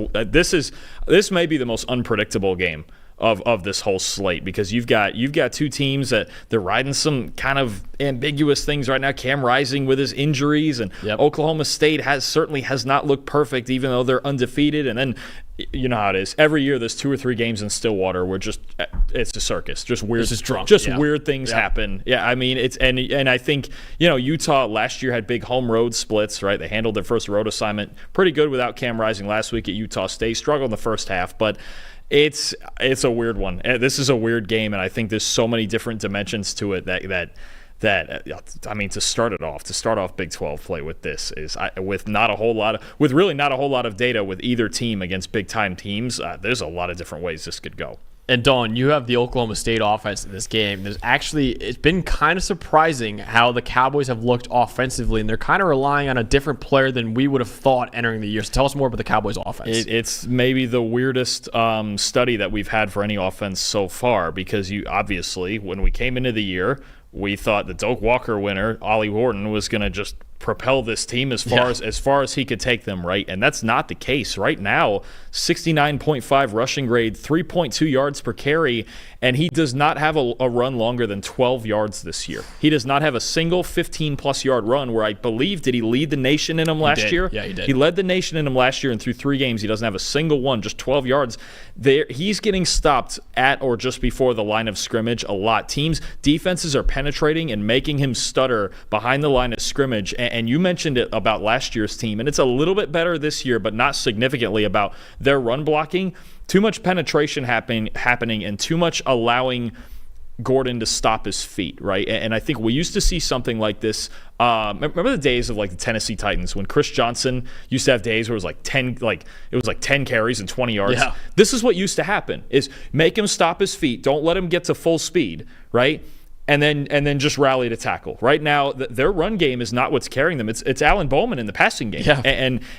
may be the most unpredictable game of this whole slate, because you've got 2 teams that they're riding some kind of ambiguous things right now. Cam Rising with his injuries, and Oklahoma State certainly has not looked perfect, even though they're undefeated. And then you know how it is. Every year there's 2 or 3 games in Stillwater where it's a circus. Just weird, weird things happen. Yeah, I mean it's and I think Utah last year had big home road splits, right? They handled their first road assignment pretty good without Cam Rising last week at Utah State. Struggled in the first half, but it's a weird one. This is a weird game, and I think there's so many different dimensions to it that I mean, to start off Big 12 play with this is with really not a whole lot of data with either team against big time teams. There's a lot of different ways this could go. And Dawn, you have the Oklahoma State offense in this game. It's been kind of surprising how the Cowboys have looked offensively, and they're kind of relying on a different player than we would have thought entering the year. So tell us more about the Cowboys offense. It's maybe the weirdest study that we've had for any offense so far, because obviously, when we came into the year, we thought the Doak Walker winner, Ollie Wharton, was going to just propel this team as far as he could take them, right? And that's not the case. Right now, 69.5 rushing grade, 3.2 yards per carry, and he does not have a run longer than 12 yards this year. He does not have a single 15-plus yard run where I believe, did he lead the nation in them last year? Yeah, he did. He led the nation in them last year, and through 3 games, he doesn't have a single one, just 12 yards. He's getting stopped at or just before the line of scrimmage a lot. Defenses are penetrating and making him stutter behind the line of scrimmage. And you mentioned it about last year's team, and it's a little bit better this year, but not significantly, about their run blocking. Too much penetration happening and too much allowing Gordon to stop his feet, right? And I think we used to see something like this. Remember the days of like the Tennessee Titans when Chris Johnson used to have days where it was like 10 carries and 20 yards. Yeah. This is what used to happen: is make him stop his feet, don't let him get to full speed, right? And then just rally to tackle. Right now, their run game is not what's carrying them. It's Alan Bowman in the passing game. Yeah.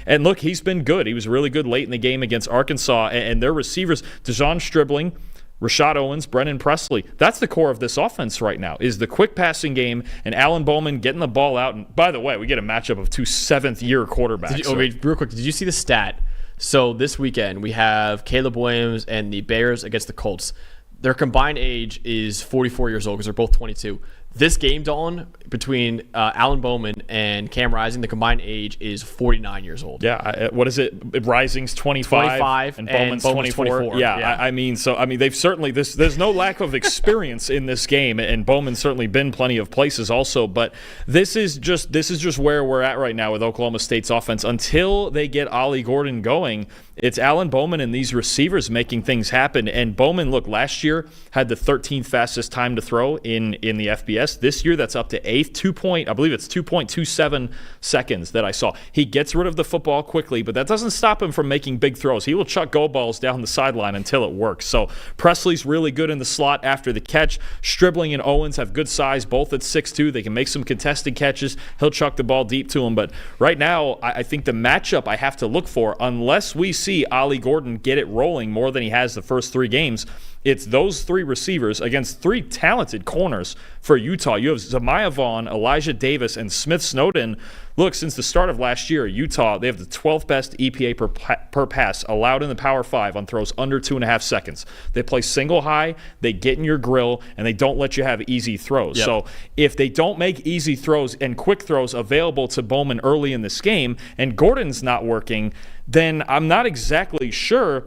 And look, he's been good. He was really good late in the game against Arkansas. And their receivers, Dejon Stribling, Rashad Owens, Brennan Presley, that's the core of this offense right now, is the quick passing game and Alan Bowman getting the ball out. And by the way, we get a matchup of 2 7th-year quarterbacks. Real quick, did you see the stat? So this weekend, we have Caleb Williams and the Bears against the Colts. Their combined age is 44 years old because they're both 22. This game, Dalton, between Alan Bowman and Cam Rising, the combined age is 49 years old. Yeah, what is it? Rising's 25 and Bowman's 24. Yeah. I mean, they've certainly there's no lack of experience in this game, and Bowman's certainly been plenty of places also. But this is just where we're at right now with Oklahoma State's offense. Until they get Ollie Gordon going, it's Alan Bowman and these receivers making things happen. And Bowman, look, last year had the 13th fastest time to throw in the FBS. fastest. This year, that's up to 8th. I believe it's 2.27 seconds that I saw. He gets rid of the football quickly, but that doesn't stop him from making big throws. He will chuck go balls down the sideline until it works. So Presley's really good in the slot after the catch. Stribling and Owens have good size, both at 6'2". They can make some contested catches. He'll chuck the ball deep to him. But right now, I think the matchup I have to look for, unless we see Ollie Gordon get it rolling more than he has the first 3 games, it's those 3 receivers against 3 talented corners for Utah. You have Zamiah Vaughn, Elijah Davis, and Smith Snowden. Look, since the start of last year, Utah, they have the 12th best EPA per pass allowed in the Power 5 on throws under 2.5 seconds. They play single high, they get in your grill, and they don't let you have easy throws. Yep. So if they don't make easy throws and quick throws available to Bowman early in this game, and Gordon's not working, then I'm not exactly sure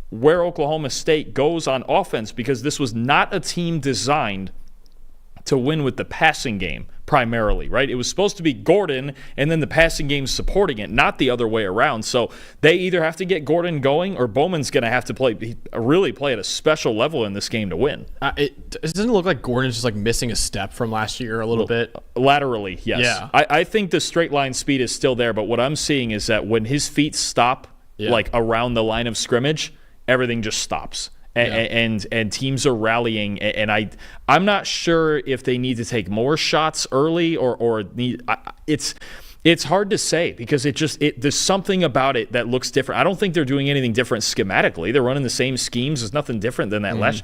where Oklahoma State goes on offense, because this was not a team designed to win with the passing game primarily, right? It was supposed to be Gordon and then the passing game supporting it, not the other way around. So they either have to get Gordon going, or Bowman's going to have to really play at a special level in this game to win. It doesn't look like Gordon's just like missing a step from last year a little bit. Laterally, yes. Yeah. I think the straight line speed is still there, but what I'm seeing is that when his feet stop like around the line of scrimmage, everything just stops. And teams are rallying, and I'm not sure if they need to take more shots early or it's hard to say, because there's something about it that looks different. I don't think they're doing anything different schematically. They're running the same schemes. There's nothing different than that.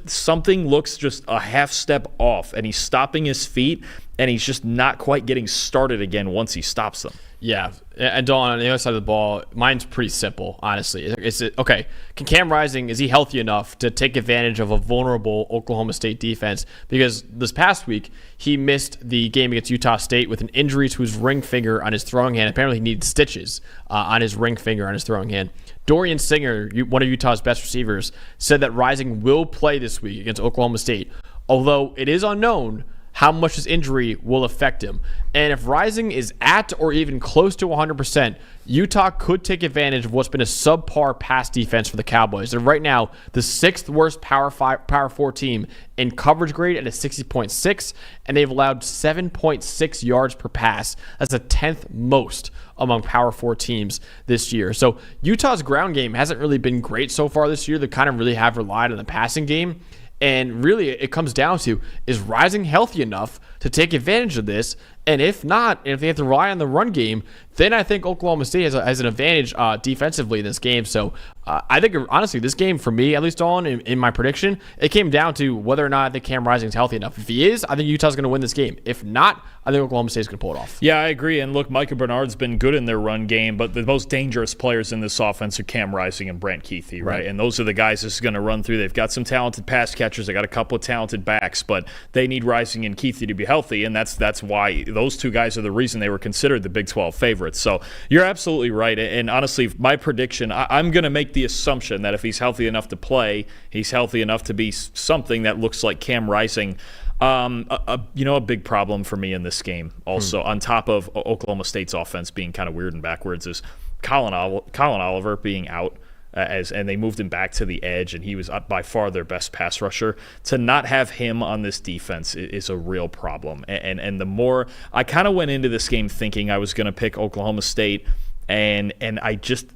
Something looks just a half step off, and he's stopping his feet, and he's just not quite getting started again once he stops them. Yeah, and Dalton, on the other side of the ball, mine's pretty simple, honestly. Okay, can Cam Rising, is he healthy enough to take advantage of a vulnerable Oklahoma State defense? Because this past week, he missed the game against Utah State with an injury to his ring finger on his throwing hand. Apparently, he needed stitches on his ring finger on his throwing hand. Dorian Singer, one of Utah's best receivers, said that Rising will play this week against Oklahoma State, although it is unknown how much his injury will affect him. And if Rising is at or even close to 100%, Utah could take advantage of what's been a subpar pass defense for the Cowboys. They're right now the 6th worst Power 4 team in coverage grade at a 60.6, and they've allowed 7.6 yards per pass. That's the 10th most among Power 4 teams this year. So Utah's ground game hasn't really been great so far this year. They kind of really have relied on the passing game. And really, it comes down to, is Rising healthy enough to take advantage of this? And if not, and if they have to rely on the run game, then I think Oklahoma State has an advantage defensively in this game. So I think, honestly, this game, for me, at least in my prediction, it came down to whether or not I think Cam Rising is healthy enough. If he is, I think Utah's going to win this game. If not, I think Oklahoma State's going to pull it off. Yeah, I agree. And look, Micah Bernard's been good in their run game, but the most dangerous players in this offense are Cam Rising and Brant Kuithe, right? And those are the guys this is going to run through. They've got some talented pass catchers. They got a couple of talented backs, but they need Rising and Kuithe to be healthy, and that's why those two guys are the reason they were considered the Big 12 favorites. So you're absolutely right. And honestly, my prediction, I'm going to make the assumption that if he's healthy enough to play, he's healthy enough to be something that looks like Cam Rising. A big problem for me in this game also, on top of Oklahoma State's offense being kind of weird and backwards, is Colin Oliver being out. And they moved him back to the edge, and he was by far their best pass rusher. To not have him on this defense is a real problem. And the more I kind of went into this game thinking I was going to pick Oklahoma State, and I just,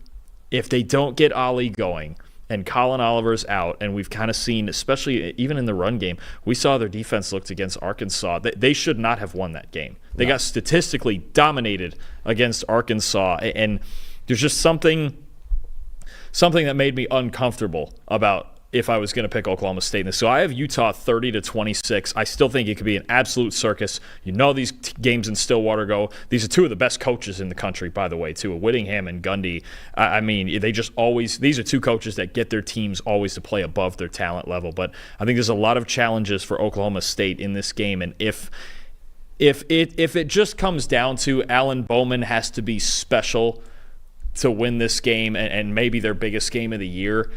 if they don't get Ollie going and Colin Oliver's out, and we've kind of seen, especially even in the run game, we saw their defense looked against Arkansas. They should not have won that game. They got statistically dominated against Arkansas, and there's just something that made me uncomfortable about if I was going to pick Oklahoma State in this. So I have Utah 30-26. I still think it could be an absolute circus. You know, these games in Stillwater go. These are two of the best coaches in the country, by the way, too. Whittingham and Gundy. I mean, they just always – these are two coaches that get their teams always to play above their talent level. But I think there's a lot of challenges for Oklahoma State in this game. And if it just comes down to Alan Bowman has to be special to win this game and maybe their biggest game of the year,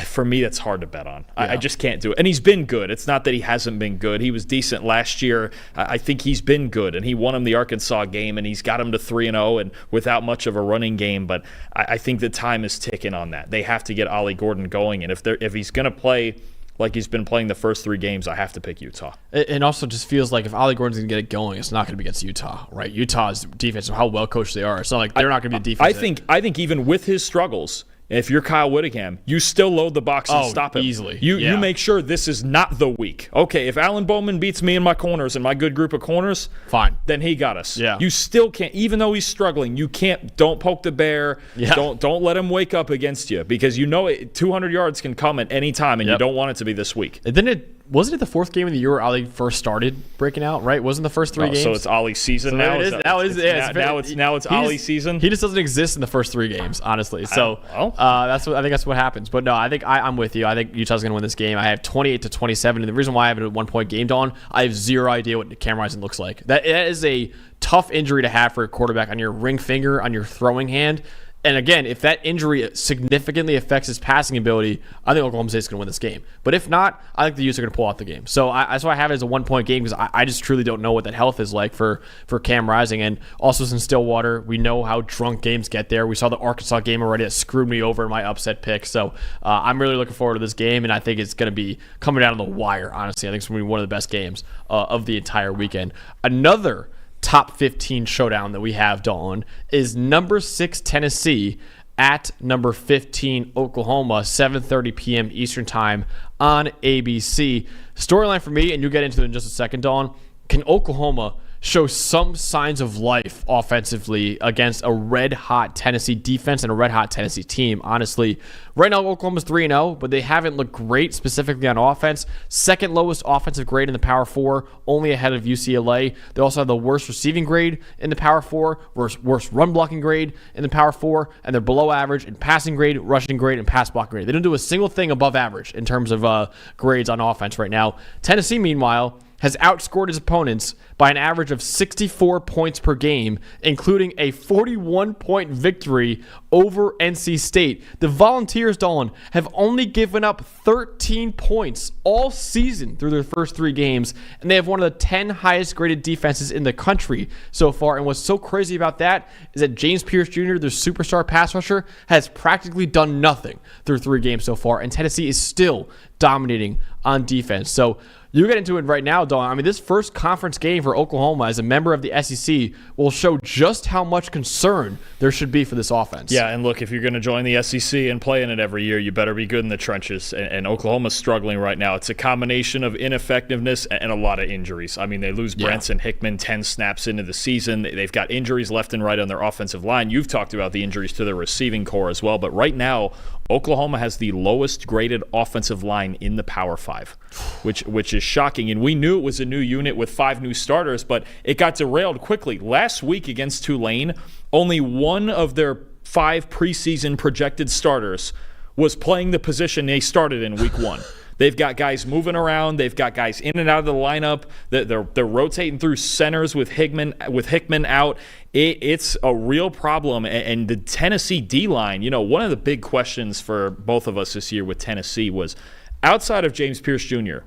for me, that's hard to bet on. I just can't do it. And he's been good. It's not that he hasn't been good. He was decent last year. I think he's been good, and he won him the Arkansas game, and he's got him to 3-0 and without much of a running game. But I think the time is ticking on that. They have to get Ollie Gordon going, and if he's going to play like he's been playing the first 3 games, I have to pick Utah. It also just feels like if Ollie Gordon's going to get it going, it's not going to be against Utah, right? Utah's defense, how well coached they are. It's not like they're not going to be a defense. I think even with his struggles, if you're Kyle Whittingham, you still load the box and stop him. Easily. You make sure this is not the week. Okay, if Alan Bowman beats me in my corners and my good group of corners, fine. Then he got us. Yeah. You still can't, even though he's struggling, don't poke the bear. Yeah. Don't let him wake up against you, because 200 yards can come at any time, and you don't want it to be this week. And then wasn't it the 4th game of the year where Ollie first started breaking out, right? Wasn't the first 3 games? So it's Ollie's season now? Now it's Ollie's season? He just doesn't exist in the first 3 games, honestly. So I think that's what happens. But no, I think I'm with you. I think Utah's going to win this game. I have 28-27. And the reason why I have it at 1-point game, Dawn, I have zero idea what Cam Rising looks like. That is a tough injury to have for a quarterback on your ring finger, on your throwing hand. And again, if that injury significantly affects his passing ability, I think Oklahoma State's going to win this game. But if not, I think the Utes are going to pull out the game. So that's why I have it as a 1-point game, because I just truly don't know what that health is like for Cam Rising. And also since Stillwater, we know how drunk games get there. We saw the Arkansas game already that screwed me over in my upset pick. So I'm really looking forward to this game, and I think it's going to be coming down to the wire, honestly. I think it's going to be one of the best games of the entire weekend. Another top 15 showdown that we have, Dalton, is number 6 Tennessee at number 15 Oklahoma, 7:30 p.m. Eastern time on ABC. Storyline for me, and you'll get into it in just a second, Dawn. Can Oklahoma show some signs of life offensively against a red-hot Tennessee defense and a red-hot Tennessee team? Honestly, right now Oklahoma's 3-0, but they haven't looked great specifically on offense. Second lowest offensive grade in the Power 4, only ahead of UCLA. They also have the worst receiving grade in the Power 4, worst run blocking grade in the Power 4, and they're below average in passing grade, rushing grade, and pass block grade. They don't do a single thing above average in terms of grades on offense right now. Tennessee, meanwhile, has outscored his opponents by an average of 64 points per game, including a 41-point victory over NC State. The Volunteers, Dolan, have only given up 13 points all season through their first 3 games, and they have one of the 10 highest graded defenses in the country so far. And what's so crazy about that is that James Pierce Jr., their superstar pass rusher, has practically done nothing through 3 games so far, and Tennessee is still dominating on defense. So you get into it right now, Dawn. I mean, this first conference game for Oklahoma as a member of the SEC will show just how much concern there should be for this offense. Yeah, and look, if you're going to join the SEC and play in it every year, you better be good in the trenches. And Oklahoma's struggling right now. It's a combination of ineffectiveness and a lot of injuries. I mean, they lose Branson Hickman 10 snaps into the season. They've got injuries left and right on their offensive line. You've talked about the injuries to their receiving core as well. But right now, Oklahoma has the lowest graded offensive line in the Power 5, which is shocking. And we knew it was a new unit with 5 new starters, but it got derailed quickly. Last week against Tulane, only one of their 5 preseason projected starters was playing the position they started in week 1. They've got guys moving around. They've got guys in and out of the lineup. They're rotating through centers with Hickman out. It's a real problem. And the Tennessee D-line, one of the big questions for both of us this year with Tennessee was, outside of James Pierce Jr.,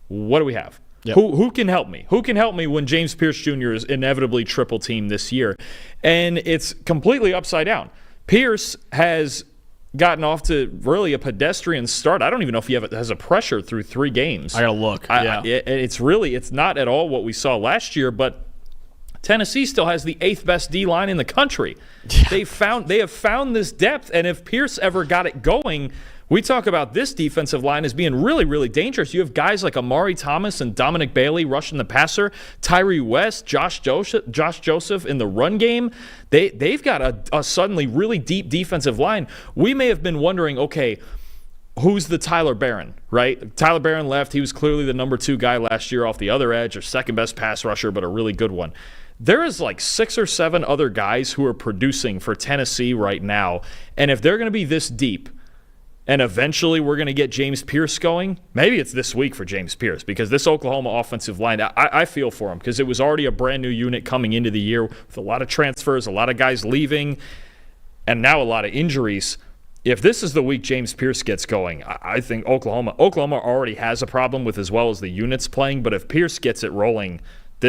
what do we have? Yep. Who can help me? Who can help me when James Pierce Jr. is inevitably triple teamed this year? And it's completely upside down. Pierce has gotten off to really a pedestrian start. I don't even know if he has a pressure through 3 games. I gotta look. It's not at all what we saw last year, but Tennessee still has the 8th best D-line in the country. Yeah. They have found this depth, and if Pierce ever got it going, we talk about this defensive line as being really, really dangerous. You have guys like Amari Thomas and Dominic Bailey rushing the passer, Tyree West, Josh Joseph in the run game. They've got a suddenly really deep defensive line. We may have been wondering, okay, who's the Tyler Barron, right? Tyler Barron left. He was clearly the number 2 guy last year off the other edge, or second best pass rusher, but a really good one. There is like 6 or 7 other guys who are producing for Tennessee right now, and if they're going to be this deep, and eventually we're going to get James Pierce going, maybe it's this week for James Pierce, because this Oklahoma offensive line, I feel for him, because it was already a brand new unit coming into the year with a lot of transfers, a lot of guys leaving, and now a lot of injuries. If this is the week James Pierce gets going, I think Oklahoma already has a problem with as well as the units playing, but if Pierce gets it rolling,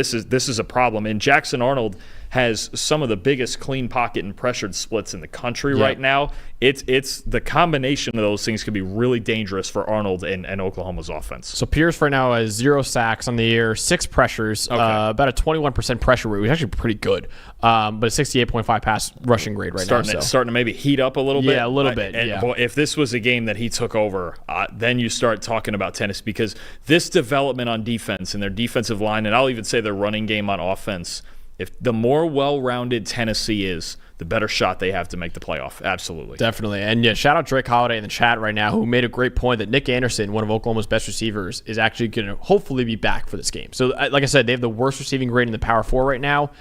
this is a problem. And Jackson Arnold has some of the biggest clean pocket and pressured splits in the country right now. It's the combination of those things could be really dangerous for Arnold and Oklahoma's offense. So Pierce right now has 0 sacks on the year, 6 pressures, about a 21% pressure rate, which is actually pretty good, but a 68.5 pass rushing grade now. Starting to maybe heat up a little bit. Yeah, a little bit. Boy, if this was a game that he took over, then you start talking about Tennessee, because this development on defense and their defensive line, and I'll even say their running game on offense, if the more well-rounded Tennessee is, the better shot they have to make the playoff. Absolutely. Definitely. And yeah, shout out Drake Holiday in the chat right now, who made a great point that Nick Anderson, one of Oklahoma's best receivers, is actually going to hopefully be back for this game. So like I said, they have the worst receiving grade in the Power 4 right now.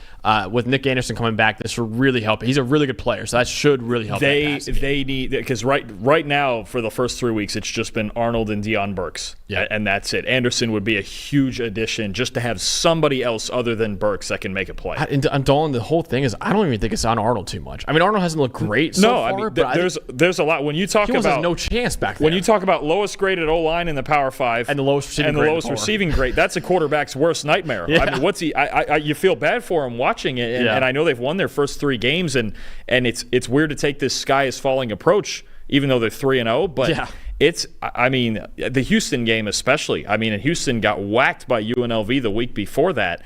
With Nick Anderson coming back, this should really help. He's a really good player, so that should really help. They need, because right now for the first 3 weeks, it's just been Arnold and Deion Burks. Yeah, and that's it. Anderson would be a huge addition just to have somebody else other than Burks that can make a play. And Dalton, the whole thing is, I don't even think it's on Arnold too much. I mean, Arnold hasn't looked great so far. I mean, there's a lot. When you talk about no chance back there. When you talk about lowest graded O-line in the Power 5 and the lowest receiving grade, that's a quarterback's worst nightmare. Yeah. I mean, you feel bad for him watching it, and I know they've won their first 3 games, and it's weird to take this sky is falling approach, even though they're 3-0, but I mean, the Houston game especially. I mean, and Houston got whacked by UNLV the week before that.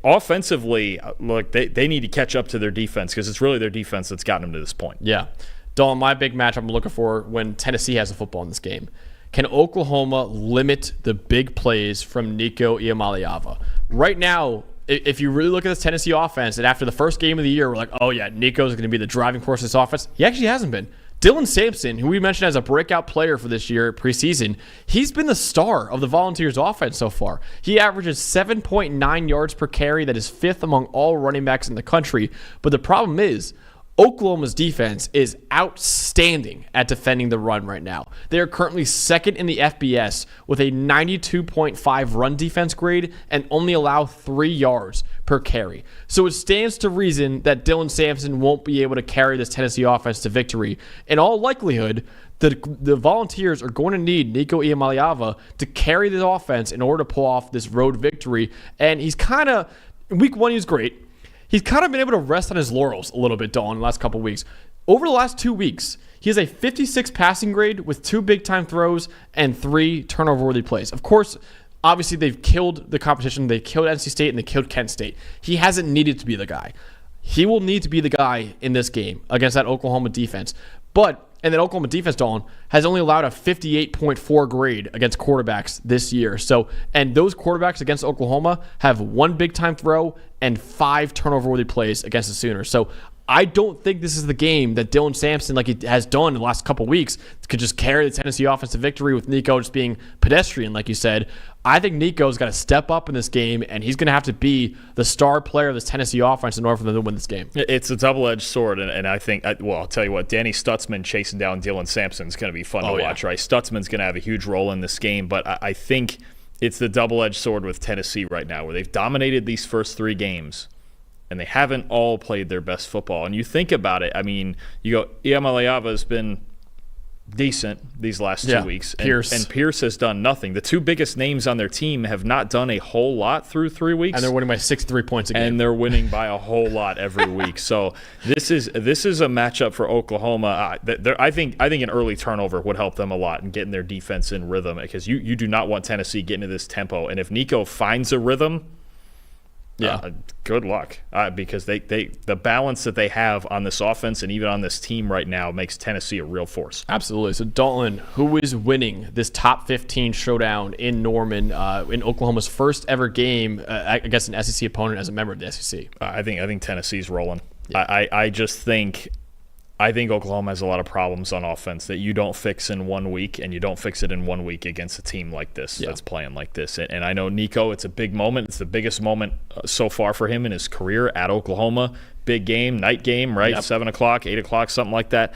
Offensively, look, they need to catch up to their defense, because it's really their defense that's gotten them to this point. Yeah. Dalton, my big match I'm looking for when Tennessee has the football in this game. Can Oklahoma limit the big plays from Nico Iamaleava? Right now, if you really look at this Tennessee offense, and after the first game of the year, we're like, oh yeah, Nico's going to be the driving force of this offense. He actually hasn't been. Dylan Sampson, who we mentioned as a breakout player for this year preseason, he's been the star of the Volunteers offense so far. He averages 7.9 yards per carry. That is 5th among all running backs in the country. But the problem is, Oklahoma's defense is outstanding at defending the run right now. They are currently 2nd in the FBS with a 92.5 run defense grade and only allow 3 yards per carry. So it stands to reason that Dylan Sampson won't be able to carry this Tennessee offense to victory. In all likelihood, the Volunteers are going to need Nico Iamaleava to carry this offense in order to pull off this road victory. And he's kind of, week 1 he was great. He's kind of been able to rest on his laurels a little bit, Dawn, in the last couple of weeks. Over the last 2 weeks, he has a 56 passing grade with 2 big-time throws and 3 turnover-worthy plays. Of course, obviously, they've killed the competition. They killed NC State and they killed Kent State. He hasn't needed to be the guy. He will need to be the guy in this game against that Oklahoma defense. And that Oklahoma defense, Dawn, has only allowed a 58.4 grade against quarterbacks this year. And those quarterbacks against Oklahoma have 1 big-time throw and 5 turnover-worthy plays against the Sooners. So I don't think this is the game that Dylan Sampson, like he has done in the last couple weeks, could just carry the Tennessee offense to victory with Nico just being pedestrian, like you said. I think Nico's got to step up in this game, and he's going to have to be the star player of this Tennessee offense in order for them to win this game. It's a double-edged sword, and I think, I'll tell you what, Danny Stutzman chasing down Dylan Sampson is going to be fun to watch, right? Stutzman's going to have a huge role in this game, but I think it's the double-edged sword with Tennessee right now, where they've dominated these first 3 games, and they haven't all played their best football. And you think about it, I mean, you go, Iamaleava has been decent these last 2 weeks. And Pierce has done nothing. The 2 biggest names on their team have not done a whole lot through 3 weeks. And they're winning by 63 points a game. And they're winning by a whole lot every week. So this is a matchup for Oklahoma. I think an early turnover would help them a lot in getting their defense in rhythm, because you do not want Tennessee getting to this tempo. And if Nico finds a rhythm, good luck, because the balance that they have on this offense and even on this team right now makes Tennessee a real force. Absolutely. So Dalton, who is winning this top 15 showdown in Norman in Oklahoma's first ever game against an SEC opponent as a member of the SEC? I think Tennessee's rolling. Yeah. I think Oklahoma has a lot of problems on offense that you don't fix in 1 week, and you don't fix it in 1 week against a team like this that's playing like this. And I know Nico, it's a big moment. It's the biggest moment so far for him in his career at Oklahoma. Big game, night game, right? Yep. 7 o'clock, 8 o'clock, something like that.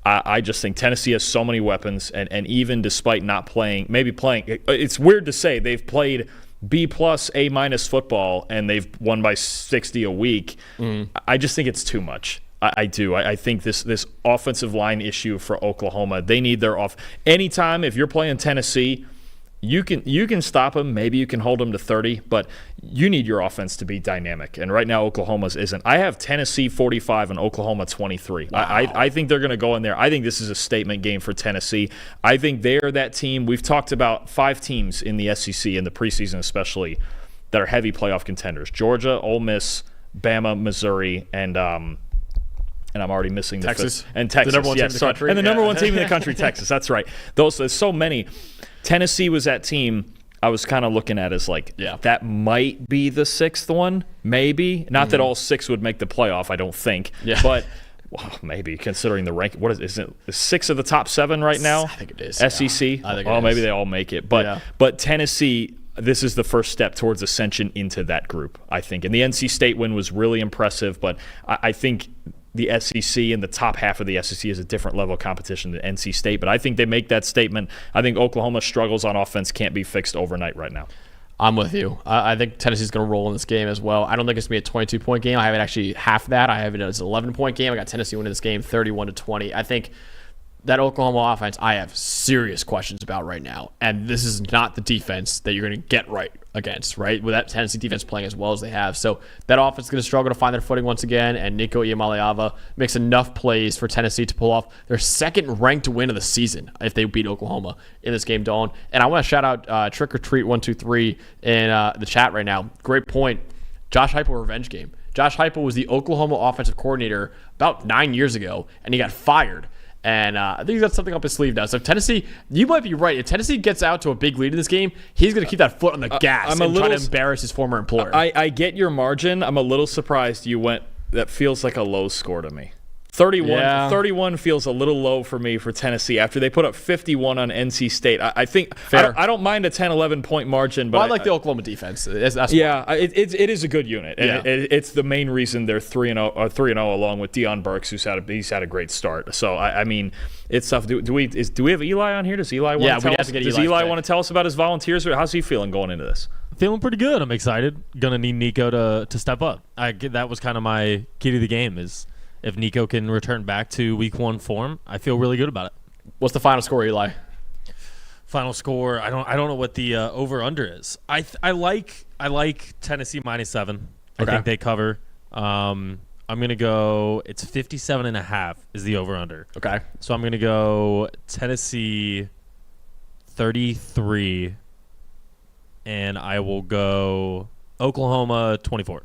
I just think Tennessee has so many weapons, and even despite not playing, it's weird to say they've played B+, A- football, and they've won by 60 a week. I just think it's too much. I do. I think this offensive line issue for Oklahoma, they need their off. Anytime, if you're playing Tennessee, you can stop them. Maybe you can hold them to 30, but you need your offense to be dynamic. And right now, Oklahoma's isn't. I have Tennessee 45 and Oklahoma 23. Wow. I think they're going to go in there. I think this is a statement game for Tennessee. I think they're that team. We've talked about 5 teams in the SEC in the preseason especially that are heavy playoff contenders. Georgia, Ole Miss, Bama, Missouri, and I'm already missing the Texas. fifth. And Texas, the number one team in the country. And the number one team in the country, Texas. That's right. There's so many. Tennessee was that team I was kind of looking at as like, that might be the 6th one, maybe. Not that all 6 would make the playoff, I don't think. Yeah. But well, maybe considering the rank. What is it? 6 of the top 7 right now? I think it is. SEC? Yeah. I think it is. Maybe they all make it. But Tennessee, this is the first step towards ascension into that group, I think. And the NC State win was really impressive, but I think the SEC and the top half of the SEC is a different level of competition than NC State. But I think they make that statement. I think Oklahoma's struggles on offense can't be fixed overnight right now. I'm with you. I think Tennessee's going to roll in this game as well. I don't think it's going to be a 22-point game. I have it actually half that. I have it as an 11-point game. I got Tennessee winning this game 31-20. I think that Oklahoma offense I have serious questions about right now. And this is not the defense that you're going to get right against, right? With that Tennessee defense playing as well as they have. So that offense is going to struggle to find their footing once again. And Nico Iamaleava makes enough plays for Tennessee to pull off their 2nd ranked win of the season if they beat Oklahoma in this game, Dawn. And I want to shout out Trick or Treat 123 in the chat right now. Great point. Josh Heupel revenge game. Josh Heupel was the Oklahoma offensive coordinator about 9 years ago, and he got fired. And I think he's got something up his sleeve now. So if Tennessee, you might be right. If Tennessee gets out to a big lead in this game, he's going to keep that foot on the gas and try to embarrass his former employer. I get your margin. I'm a little surprised you went. That feels like a low score to me. 31 feels a little low for me for Tennessee after they put up 51 on NC State. I think I don't mind a 10, 11-point margin, but I like the Oklahoma defense. That's it is a good unit, and it's the main reason they're 3-0 along with Deion Burks, he's had a great start. So I mean, it's tough. Do we have Eli on here? Does Eli want to tell us? Does Eli want to tell us about his Volunteers? How's he feeling going into this? Feeling pretty good. I'm excited. Gonna need Nico to step up. That was kind of my key to the game is. If Nico can return back to week 1 form, I feel really good about it. What's the final score, Eli? Final score, I don't know what the over-under is. I like Tennessee -7. I think they cover. I'm going to go, it's 57.5 is the over-under. Okay. So I'm going to go Tennessee 33, and I will go Oklahoma 24.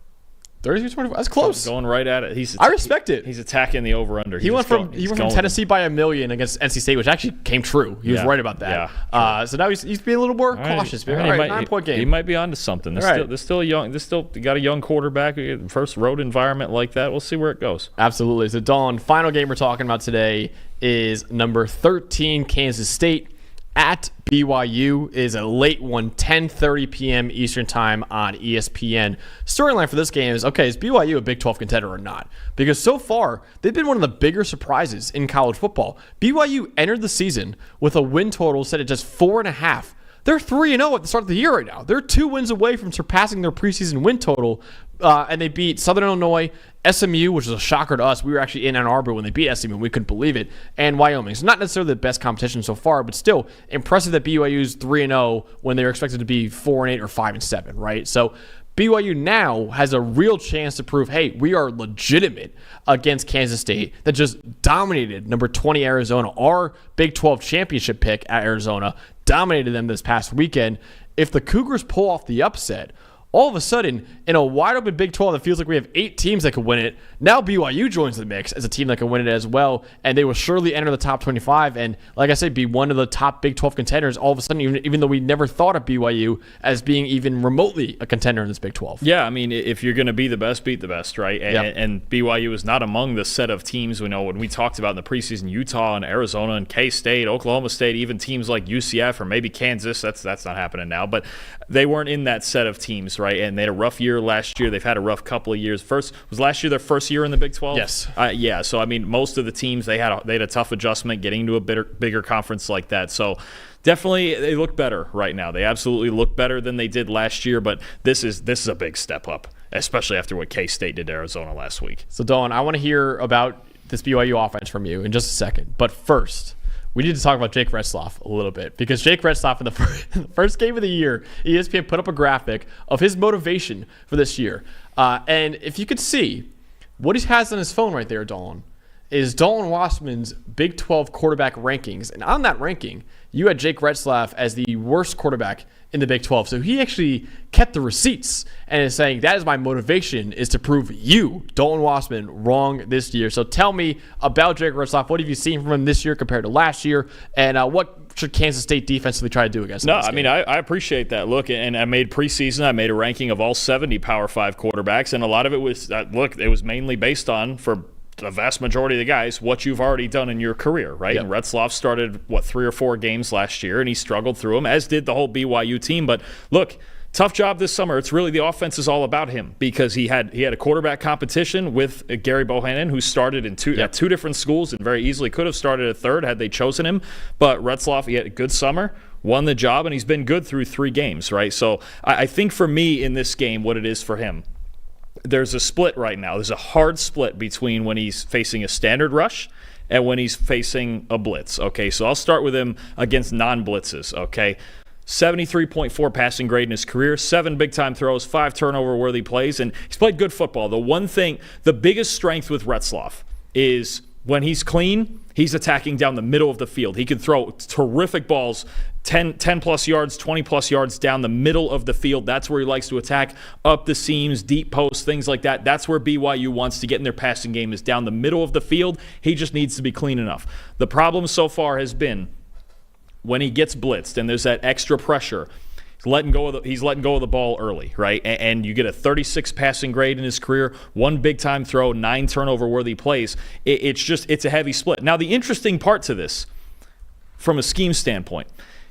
33-24. That's close. Going right at it. I respect it. He's attacking the over/under. He went from Tennessee by 1 million against NC State, which actually came true. He was right about that. Yeah, so now he's being a little more cautious. All right, 9-point game. He might be onto something. There's still got a young quarterback. First road environment like that. We'll see where it goes. Absolutely. So Dawn, final game we're talking about today is number 13 Kansas State at BYU. Is a late one, 10:30 p.m. Eastern time on ESPN. Storyline for this game is, okay, is BYU a Big 12 contender or not? Because so far, they've been one of the bigger surprises in college football. BYU entered the season with a win total set at just 4.5. They're 3-0 at the start of the year right now. They're 2 wins away from surpassing their preseason win total, and they beat Southern Illinois, SMU, which was a shocker to us. We were actually in Ann Arbor when they beat SMU, and we couldn't believe it, and Wyoming. So not necessarily the best competition so far, but still impressive that BYU's 3-0 when they were expected to be 4-8 or 5-7, right? So BYU now has a real chance to prove, hey, we are legitimate against Kansas State that just dominated number 20 Arizona, our Big 12 championship pick at Arizona, dominated them this past weekend. If the Cougars pull off the upset, all of a sudden, in a wide-open Big 12 that feels like we have 8 teams that could win it, now BYU joins the mix as a team that can win it as well, and they will surely enter the top 25 and, like I said, be one of the top Big 12 contenders all of a sudden, even though we never thought of BYU as being even remotely a contender in this Big 12. Yeah, I mean, if you're going to be the best, beat the best, right? And BYU is not among the set of teams we know when we talked about in the preseason, Utah and Arizona and K-State, Oklahoma State, even teams like UCF or maybe Kansas. That's not happening now, but they weren't in that set of teams, right? And they had a rough year last year. They've had a rough couple of years. Was last year their first year in the Big 12? Yes. Yeah. So I mean, most of the teams they had a tough adjustment getting to a bigger conference like that. So definitely they look better right now. They absolutely look better than they did last year. But this is a big step up, especially after what K-State did to Arizona last week. So Dawn, I want to hear about this BYU offense from you in just a second. But first, we need to talk about Jake Retzlaff a little bit, because Jake Retzlaff in the first game of the year, ESPN put up a graphic of his motivation for this year. And if you could see, what he has on his phone right there, Dalton, is Dalton Wasserman's Big 12 quarterback rankings. And on that ranking, you had Jake Retzlaff as the worst quarterback in the Big 12. So he actually kept the receipts and is saying, that is my motivation, is to prove you, Dalton Wasserman, wrong this year. So tell me about Jake Retzlaff. What have you seen from him this year compared to last year? And what should Kansas State defensively try to do against him? No, I mean, I appreciate that. Look, and I made preseason, I made a ranking of all 70 Power 5 quarterbacks, and a lot of it was, it was mainly based on, for the vast majority of the guys, what you've already done in your career, right? Yep. And Retzlaff started, 3 or 4 games last year, and he struggled through them, as did the whole BYU team. But look, tough job this summer. It's really, the offense is all about him, because he had a quarterback competition with Gary Bohannon, who started at 2 different schools and very easily could have started at third had they chosen him. But Retzlaff, he had a good summer, won the job, and he's been good through 3 games, right? So I think for me in this game, what it is for him, there's a split right now. There's a hard split between when he's facing a standard rush and when he's facing a blitz. Okay, so I'll start with him against non-blitzes. Okay, 73.4 passing grade in his career, 7 big-time throws, 5 turnover-worthy plays, and he's played good football. The biggest strength with Retzlaff is when he's clean, he's attacking down the middle of the field. He can throw terrific balls, 10-plus yards, 20-plus yards down the middle of the field. That's where he likes to attack, up the seams, deep posts, things like that. That's where BYU wants to get in their passing game, is down the middle of the field. He just needs to be clean enough. The problem so far has been when he gets blitzed and there's that extra pressure, he's letting go of the ball early, right? And you get a 36 passing grade in his career, 1 big-time throw, 9 turnover-worthy plays. It's a heavy split. Now, the interesting part to this, from a scheme standpoint,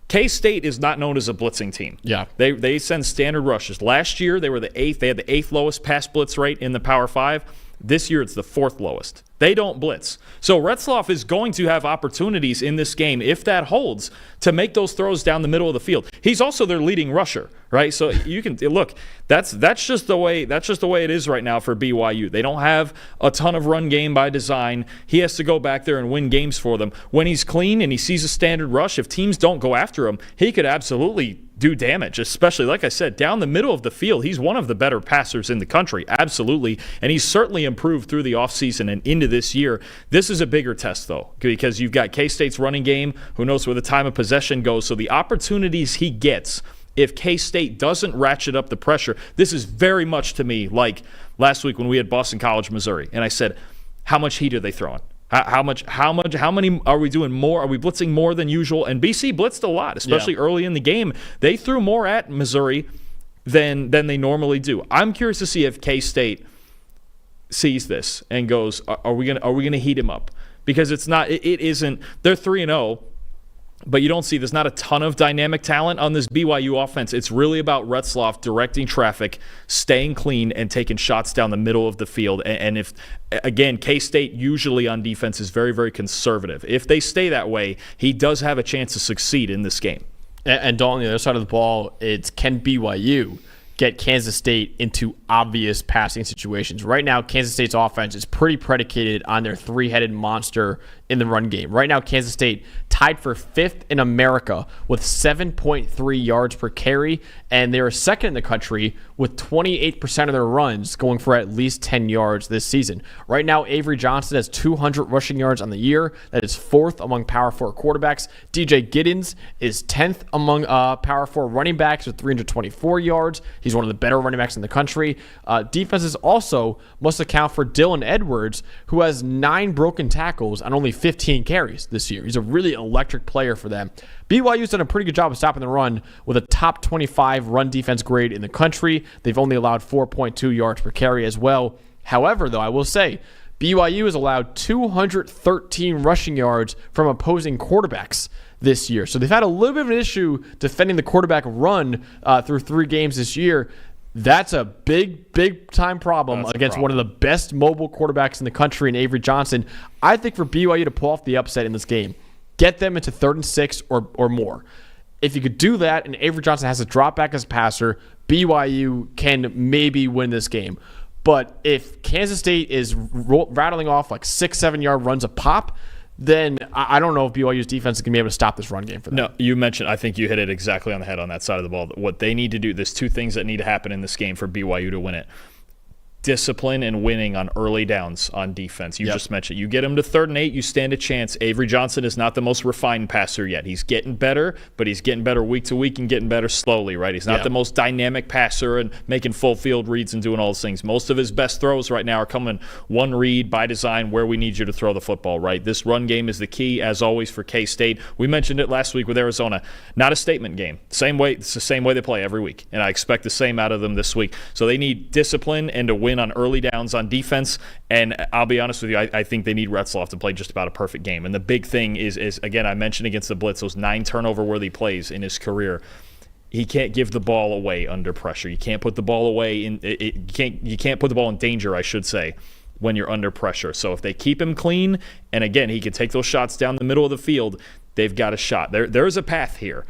K-State is not known as a blitzing team. Yeah. They send standard rushes. Last year, they were the 8th. They had the 8th lowest pass blitz rate in the Power 5. This year, it's the 4th lowest. They don't blitz. So Retzlaff is going to have opportunities in this game, if that holds, to make those throws down the middle of the field. He's also their leading rusher, right? So you can look. That's just the way it is right now for BYU. They don't have a ton of run game by design. He has to go back there and win games for them. When he's clean and he sees a standard rush, if teams don't go after him, he could absolutely do damage, especially, like I said, down the middle of the field. He's one of the better passers in the country, absolutely, and he's certainly improved through the offseason and into this year. This is a bigger test, though, because you've got K-State's running game. Who knows where the time of possession goes? So the opportunities he gets, if K-State doesn't ratchet up the pressure, this is very much to me like last week when we had Boston College, Missouri, and I said, how much heat are they throwing? How many are we doing more? Are we blitzing more than usual? And BC blitzed a lot, especially early in the game. They threw more at Missouri than they normally do. I'm curious to see if K-State sees this and goes, are we gonna heat him up? Because it isn't. They're 3-0. But you don't see, there's not a ton of dynamic talent on this BYU offense. It's really about Retzlaff directing traffic, staying clean, and taking shots down the middle of the field. And if, again, K-State usually on defense is very, very conservative. If they stay that way, he does have a chance to succeed in this game. And Dalton, the other side of the ball, it's can BYU get Kansas State into obvious passing situations. Right now, Kansas State's offense is pretty predicated on their 3-headed monster in the run game. Right now, Kansas State tied for 5th in America with 7.3 yards per carry, and they're second in the country with 28% of their runs going for at least 10 yards this season. Right now, Avery Johnson has 200 rushing yards on the year. That is 4th among Power 4 quarterbacks. DJ Giddens is 10th among Power 4 running backs with 324 yards. He's one of the better running backs in the country. Defenses also must account for Dylan Edwards, who has 9 broken tackles on only 15 carries this year. He's a really electric player for them. BYU's done a pretty good job of stopping the run with a top 25 run defense grade in the country. They've only allowed 4.2 yards per carry as well. However, though, I will say, BYU has allowed 213 rushing yards from opposing quarterbacks this year. So they've had a little bit of an issue defending the quarterback run through 3 games this year. That's a big time problem against one of the best mobile quarterbacks in the country in Avery Johnson. I think for BYU to pull off the upset in this game, get them into 3rd and 6 or more. If you could do that and Avery Johnson has to drop back as a passer, BYU can maybe win this game. But if Kansas State is rattling off like 6-7 yard runs a pop, then I don't know if BYU's defense is going to be able to stop this run game for them. No, you mentioned, I think you hit it exactly on the head on that side of the ball. What they need to do, there's two things that need to happen in this game for BYU to win it. Discipline and winning on early downs on defense. You just mentioned, you get him to 3rd and 8, you stand a chance. Avery Johnson is not the most refined passer yet. He's getting better, but he's getting better week to week and getting better slowly, right? He's not the most dynamic passer and making full field reads and doing all those things. Most of his best throws right now are coming one read by design where we need you to throw the football, right? This run game is the key, as always, for K-State. We mentioned it last week with Arizona. Not a statement game. It's the same way they play every week, and I expect the same out of them this week. So they need discipline and to win on early downs on defense, and I'll be honest with you, I think they need Retzloff to play just about a perfect game. And the big thing is again, I mentioned against the Blitz, those 9 turnover-worthy plays in his career. He can't give the ball away under pressure. You can't put the ball away you can't put the ball in danger, I should say, when you're under pressure. So if they keep him clean, and again, he can take those shots down the middle of the field, they've got a shot. There is a path here.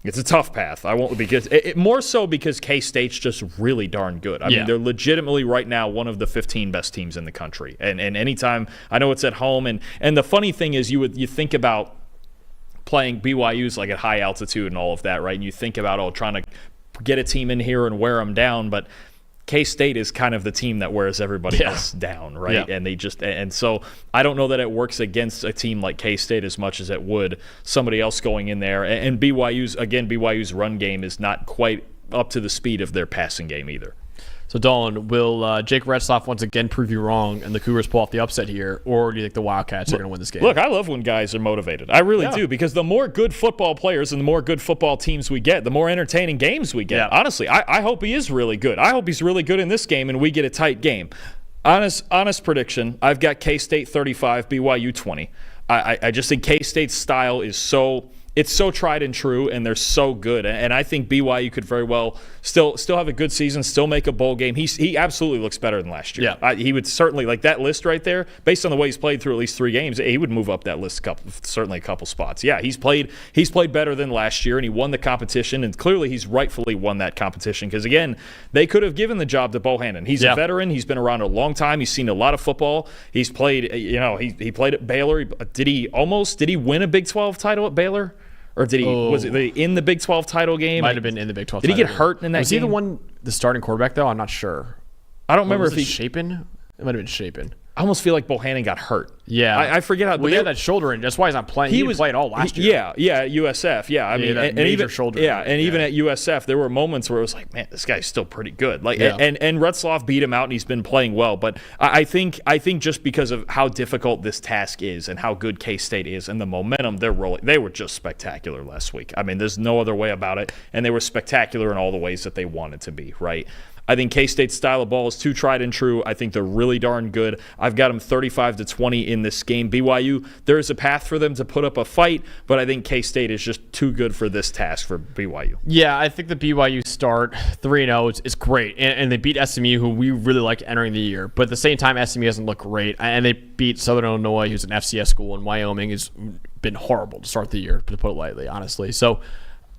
It's a tough path. I won't because more so because K-State's just really darn good. I mean, they're legitimately right now one of the 15 best teams in the country. And anytime, I know it's at home, and the funny thing is you think about playing BYU's like at high altitude and all of that, right? And you think about trying to get a team in here and wear them down, but K-State is kind of the team that wears everybody else down, right? And so I don't know that it works against a team like K-State as much as it would somebody else going in there. And BYU's run game is not quite up to the speed of their passing game either. So, Dalton, will Jake Retzloff once again prove you wrong and the Cougars pull off the upset here, or do you think the Wildcats are going to win this game? Look, I love when guys are motivated. I really do, because the more good football players and the more good football teams we get, the more entertaining games we get. Honestly, I hope he is really good. I hope he's really good in this game and we get a tight game. Honest prediction, I've got K-State 35, BYU 20. I just think K-State's style is so tried and true, and they're so good. And I think BYU could very well still have a good season, still make a bowl game. He absolutely looks better than last year. He would certainly, like that list right there, based on the way he's played through at least 3 games, he would move up that list certainly a couple spots. Yeah, he's played better than last year, and he won the competition, and clearly he's rightfully won that competition because, again, they could have given the job to Bohannon. He's a veteran. He's been around a long time. He's seen a lot of football. He's played, he played at Baylor. Did he win a Big 12 title at Baylor? Or was it in the Big 12 title game? Might have been in the Big 12 title game. Did he get hurt in that game? Was he the starting quarterback, though? I'm not sure. I don't remember if he... Shapen? It might have been Shapen. I almost feel like Bohannon got hurt. Yeah. I forget how... Well, he had that shoulder injury. That's why he's not playing. He didn't play at all last year. Yeah, at USF. Yeah, I mean... and even shoulder injury. Even at USF, there were moments where it was like, man, this guy's still pretty good. And Retzloff beat him out, and he's been playing well. But I think just because of how difficult this task is and how good K-State is and the momentum they're rolling, they were just spectacular last week. I mean, there's no other way about it. And they were spectacular in all the ways that they wanted to be, right? I think K-State's style of ball is too tried and true. I think they're really darn good. I've got them 35-20 in this game. BYU, there is a path for them to put up a fight, but I think K-State is just too good for this task for BYU. Yeah, I think the BYU start 3-0 is great, and they beat SMU, who we really liked entering the year. But at the same time, SMU doesn't look great, and they beat Southern Illinois, who's an FCS school, and Wyoming has been horrible to start the year, to put it lightly, honestly. So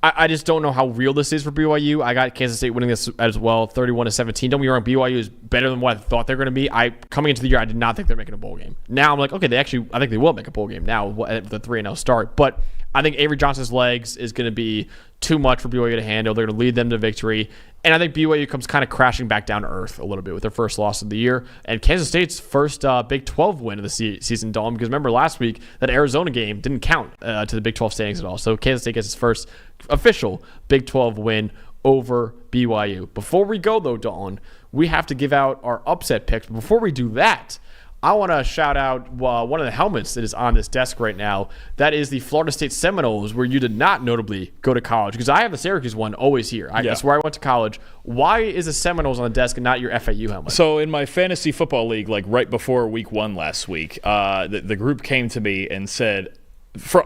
I just don't know how real this is for BYU. I got Kansas State winning this as well, 31-17. Don't be wrong, BYU is better than what I thought they were going to be. Coming into the year, I did not think they're making a bowl game. Now I'm like, okay, I think they will make a bowl game now at the 3-0 start. But I think Avery Johnson's legs is going to be too much for BYU to handle. They're going to lead them to victory. And I think BYU comes kind of crashing back down to earth a little bit with their first loss of the year. And Kansas State's first Big 12 win of the season, Dalton, because remember last week that Arizona game didn't count to the Big 12 standings at all. So Kansas State gets its first official Big 12 win over BYU. Before we go, though, Dalton, we have to give out our upset picks. But before we do that, I want to shout out one of the helmets that is on this desk right now. That is the Florida State Seminoles, where you did not notably go to college. Because I have the Syracuse one always here. That's where I went to college. Why is the Seminoles on the desk and not your FAU helmet? So in my fantasy football league, like right before week 1 last week, the group came to me and said,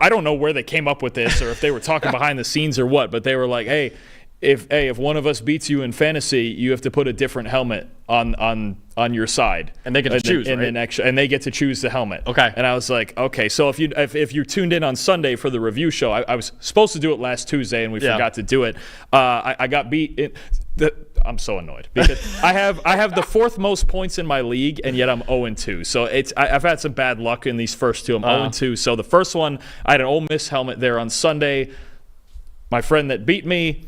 I don't know where they came up with this or if they were talking behind the scenes or what, but they were like, hey, if one of us beats you in fantasy, you have to put a different helmet on your side, and they get to choose, right? And they get to choose the helmet. Okay. And I was like, okay, so if you tuned in on Sunday for the review show, I was supposed to do it last Tuesday, and we forgot to do it. I got beat. I'm so annoyed because I have the fourth most points in my league, and yet I'm 0-2. So I've had some bad luck in these first two. I'm 0-2. So the first one, I had an Ole Miss helmet there on Sunday. My friend that beat me,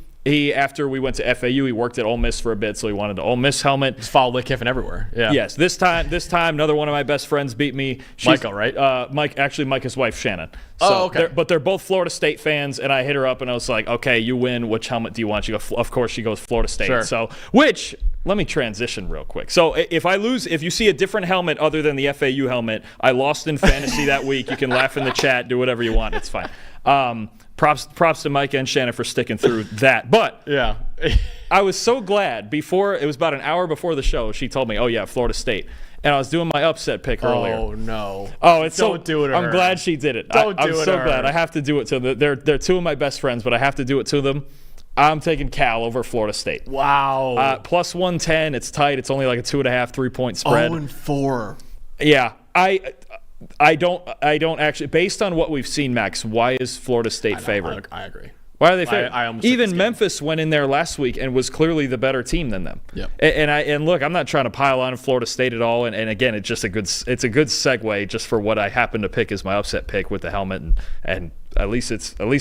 after we went to FAU, he worked at Ole Miss for a bit, so he wanted an Ole Miss helmet. Just followed Lake Kiffin everywhere. Yeah. Yes. This time, another one of my best friends beat me. Michael, right? Micah's wife, Shannon. Oh, okay. But they're both Florida State fans, and I hit her up, and I was like, okay, you win. Which helmet do you want? Of course, she goes Florida State. Sure. So, let me transition real quick. So if you see a different helmet other than the FAU helmet, I lost in fantasy that week. You can laugh in the chat, do whatever you want. It's fine. Props to Micah and Shannon for sticking through that. But yeah, I was so glad it was about an hour before the show, she told me, oh yeah, Florida State. And I was doing my upset pick earlier. Oh no! Oh, don't do it to I'm her. glad she did it. Don't do it I'm so to her. glad. I have to do it to them. They're two of my best friends, but I have to do it to them. I'm taking Cal over Florida State. Wow. Plus 110. It's tight. It's only like a 2.5, 3-point spread. 0-4. Yeah. I don't actually. Based on what we've seen, Max, why is Florida State favored? I agree. Why are they favored? I almost took this Even game. Memphis went in there last week and was clearly the better team than them. Yep. And look, I'm not trying to pile on Florida State at all. And again, it's a good segue just for what I happen to pick as my upset pick with the helmet and at least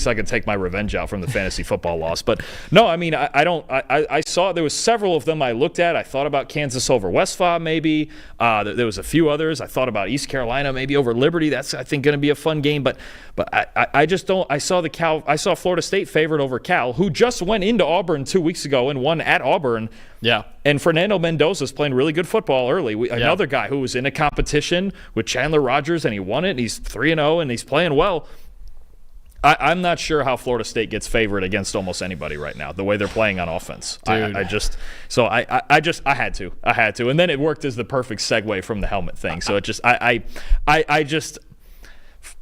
I can take my revenge out from the fantasy football loss. But no, I mean I saw there was several of them I looked at. I thought about Kansas over Westphal maybe. There was a few others. I thought about East Carolina maybe over Liberty. That's I think going to be a fun game. But I just don't. I saw Florida State favored over Cal, who just went into Auburn 2 weeks ago and won at Auburn. Yeah. And Fernando Mendoza's playing really good football early. Another guy who was in a competition with Chandler Rogers and he won it. And he's 3-0 and he's playing well. I'm not sure how Florida State gets favored against almost anybody right now, the way they're playing on offense. Dude. I had to. And then it worked as the perfect segue from the helmet thing. So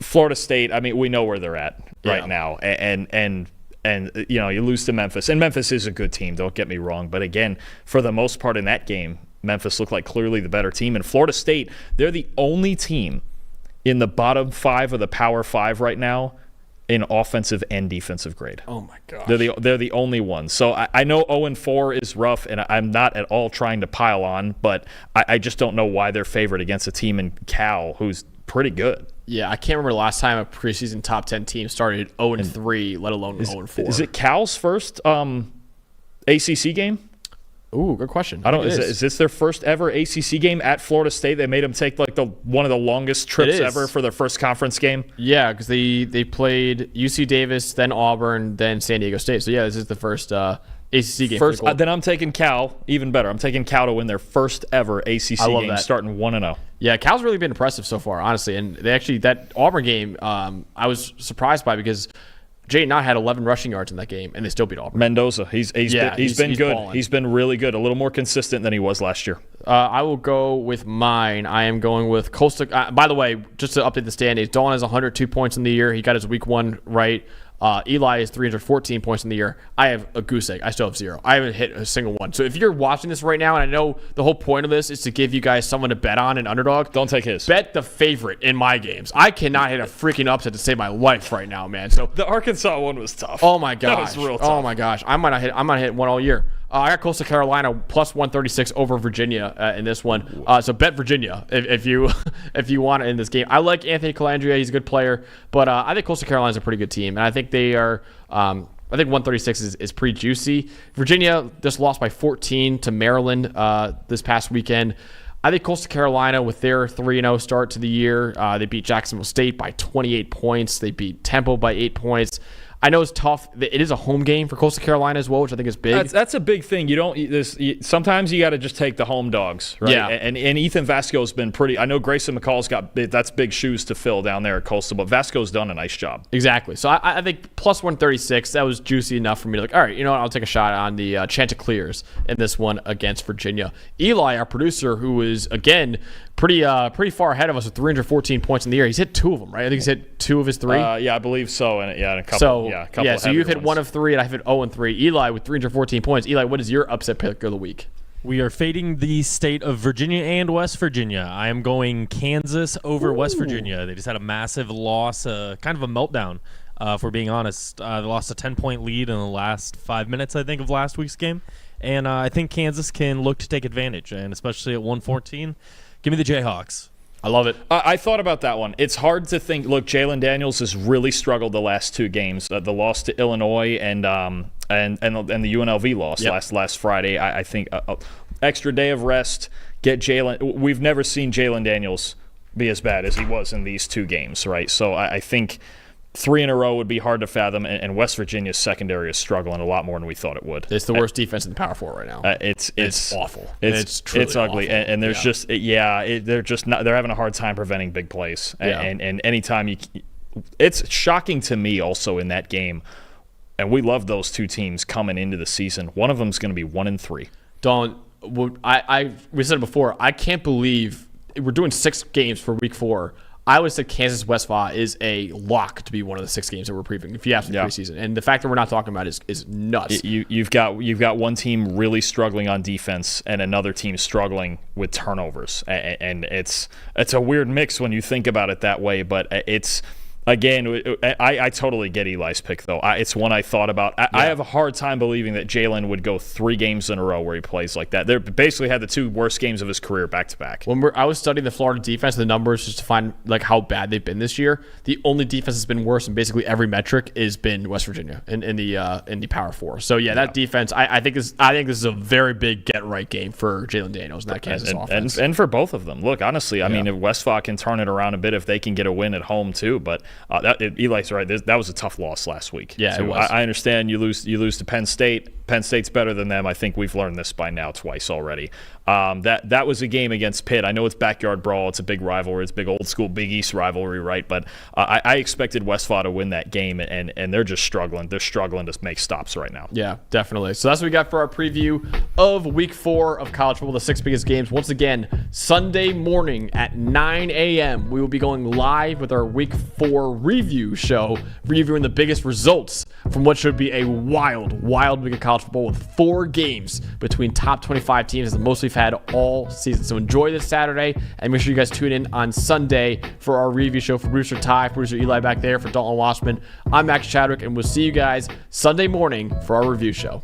Florida State, I mean, we know where they're at right now. And you know, you lose to Memphis. And Memphis is a good team, don't get me wrong. But again, for the most part in that game, Memphis looked like clearly the better team. And Florida State, they're the only team in the bottom 5 of the Power 5 right now in offensive and defensive grade. Oh my gosh. They're the only ones. So I know 0-4 is rough, and I'm not at all trying to pile on, but I just don't know why they're favored against a team in Cal who's pretty good. Yeah, I can't remember the last time a preseason top 10 team started 0-3, let alone 0-4. Is it Cal's first ACC game? Ooh, good question. I don't. Is this their first ever ACC game at Florida State? They made them take like one of the longest trips ever for their first conference game. Yeah, because they played UC Davis, then Auburn, then San Diego State. So yeah, this is the first ACC game. First, then I'm taking Cal. Even better, I'm taking Cal to win their first ever ACC game, starting 1-0. Yeah, Cal's really been impressive so far, honestly. And they actually that Auburn game, I was surprised by because Jay Knott had 11 rushing yards in that game, and they still beat Auburn. Mendoza, he's been good. Balling. He's been really good. A little more consistent than he was last year. I will go with mine. I am going with Coastal. By the way, just to update the standings, Dalton has 102 points in the year. He got his week 1 right. Eli is 314 points in the year. I have a goose egg. I still have 0. I haven't hit a single one. So if you're watching this right now, and I know the whole point of this is to give you guys someone to bet on, an underdog. Don't take his. Bet the favorite in my games. I cannot hit a freaking upset to save my life right now, man. So the Arkansas one was tough. Oh my gosh. That was real tough. Oh my gosh. I might not hit one all year. I got Coastal Carolina plus 136 over Virginia in this one. So bet Virginia if you want it in this game. I like Anthony Calandria. He's a good player. But I think Coastal Carolina is a pretty good team. And I think they are I think 136 is pretty juicy. Virginia just lost by 14 to Maryland this past weekend. I think Coastal Carolina, with their 3-0 start to the year, they beat Jacksonville State by 28 points. They beat Temple by 8 points. I know it's tough. It is a home game for Coastal Carolina as well, which I think is big. That's a big thing. Sometimes you got to just take the home dogs, right? Yeah. And Ethan Vasco's been pretty. I know Grayson McCall's that's big shoes to fill down there at Coastal, but Vasco's done a nice job. Exactly. So I think plus 136, that was juicy enough for me to all right, you know what, I'll take a shot on the Chanticleers in this one against Virginia. Eli, our producer, who is, again, pretty far ahead of us with 314 points in the year. He's hit 2 of them, right? I think he's hit 2 of his 3. Yeah, I believe so. And a couple. So you've hit 1 of 3, and I've hit 0-3. Eli with 314 points. Eli, what is your upset pick of the week? We are fading the state of Virginia and West Virginia. I am going Kansas over West Virginia. They just had a massive loss, kind of a meltdown If we're being honest, they lost a 10-point lead in the last 5 minutes, I think, of last week's game. And I think Kansas can look to take advantage, and especially at 114. Give me the Jayhawks. I love it. I thought about that one. It's hard to think. Look, Jalen Daniels has really struggled the last 2 games. The loss to Illinois and the UNLV loss last Friday. I think extra day of rest. Get Jalen. We've never seen Jalen Daniels be as bad as he was in these 2 games, right? So I think 3 in a row would be hard to fathom, and West Virginia's secondary is struggling a lot more than we thought it would. It's the worst defense in the Power 4 right now. It's awful. It's ugly, awful. and there's they're just not. They're having a hard time preventing big plays, and anytime it's shocking to me also in that game, and we love those 2 teams coming into the season. One of them is going to be 1-3. We said it before. I can't believe we're doing 6 games for week 4. I would say Kansas West Va is a lock to be one of the 6 games that we're previewing if you have the preseason. And the fact that we're not talking about it is nuts. You've got one team really struggling on defense and another team struggling with turnovers, and it's a weird mix when you think about it that way. But it's. Again, I totally get Eli's pick, though. It's one I thought about. I have a hard time believing that Jalen would go 3 games in a row where he plays like that. They basically had the 2 worst games of his career back-to-back. When I was studying the Florida defense, the numbers just to find like how bad they've been this year, the only defense that's been worse in basically every metric has been West Virginia in the Power 4. So, that defense, I think this is a very big get-right game for Jalen Daniels and that Kansas offense. And for both of them. Look, honestly, I mean, if West Va can turn it around a bit, if they can get a win at home too, but Eli's right. That was a tough loss last week. Yeah, so it was. I understand you lose to Penn State. Penn State's better than them. I think we've learned this by now twice already. That was a game against Pitt. I know it's backyard brawl. It's a big rivalry. It's a big old school Big East rivalry, right? But I expected West Va to win that game, and they're just struggling. They're struggling to make stops right now. Yeah, definitely. So that's what we got for our preview of Week 4 of college football, the 6 biggest games. Once again, Sunday morning at 9 a.m., we will be going live with our Week 4 review show, reviewing the biggest results from what should be a wild week of college football with 4 games between top 25 teams, the most we've had all season. So enjoy this Saturday, and make sure you guys tune in on Sunday for our review show. For producer Ty, producer Eli back there, for Dalton Wasserman, I'm Max Chadwick, and we'll see you guys Sunday morning for our review show.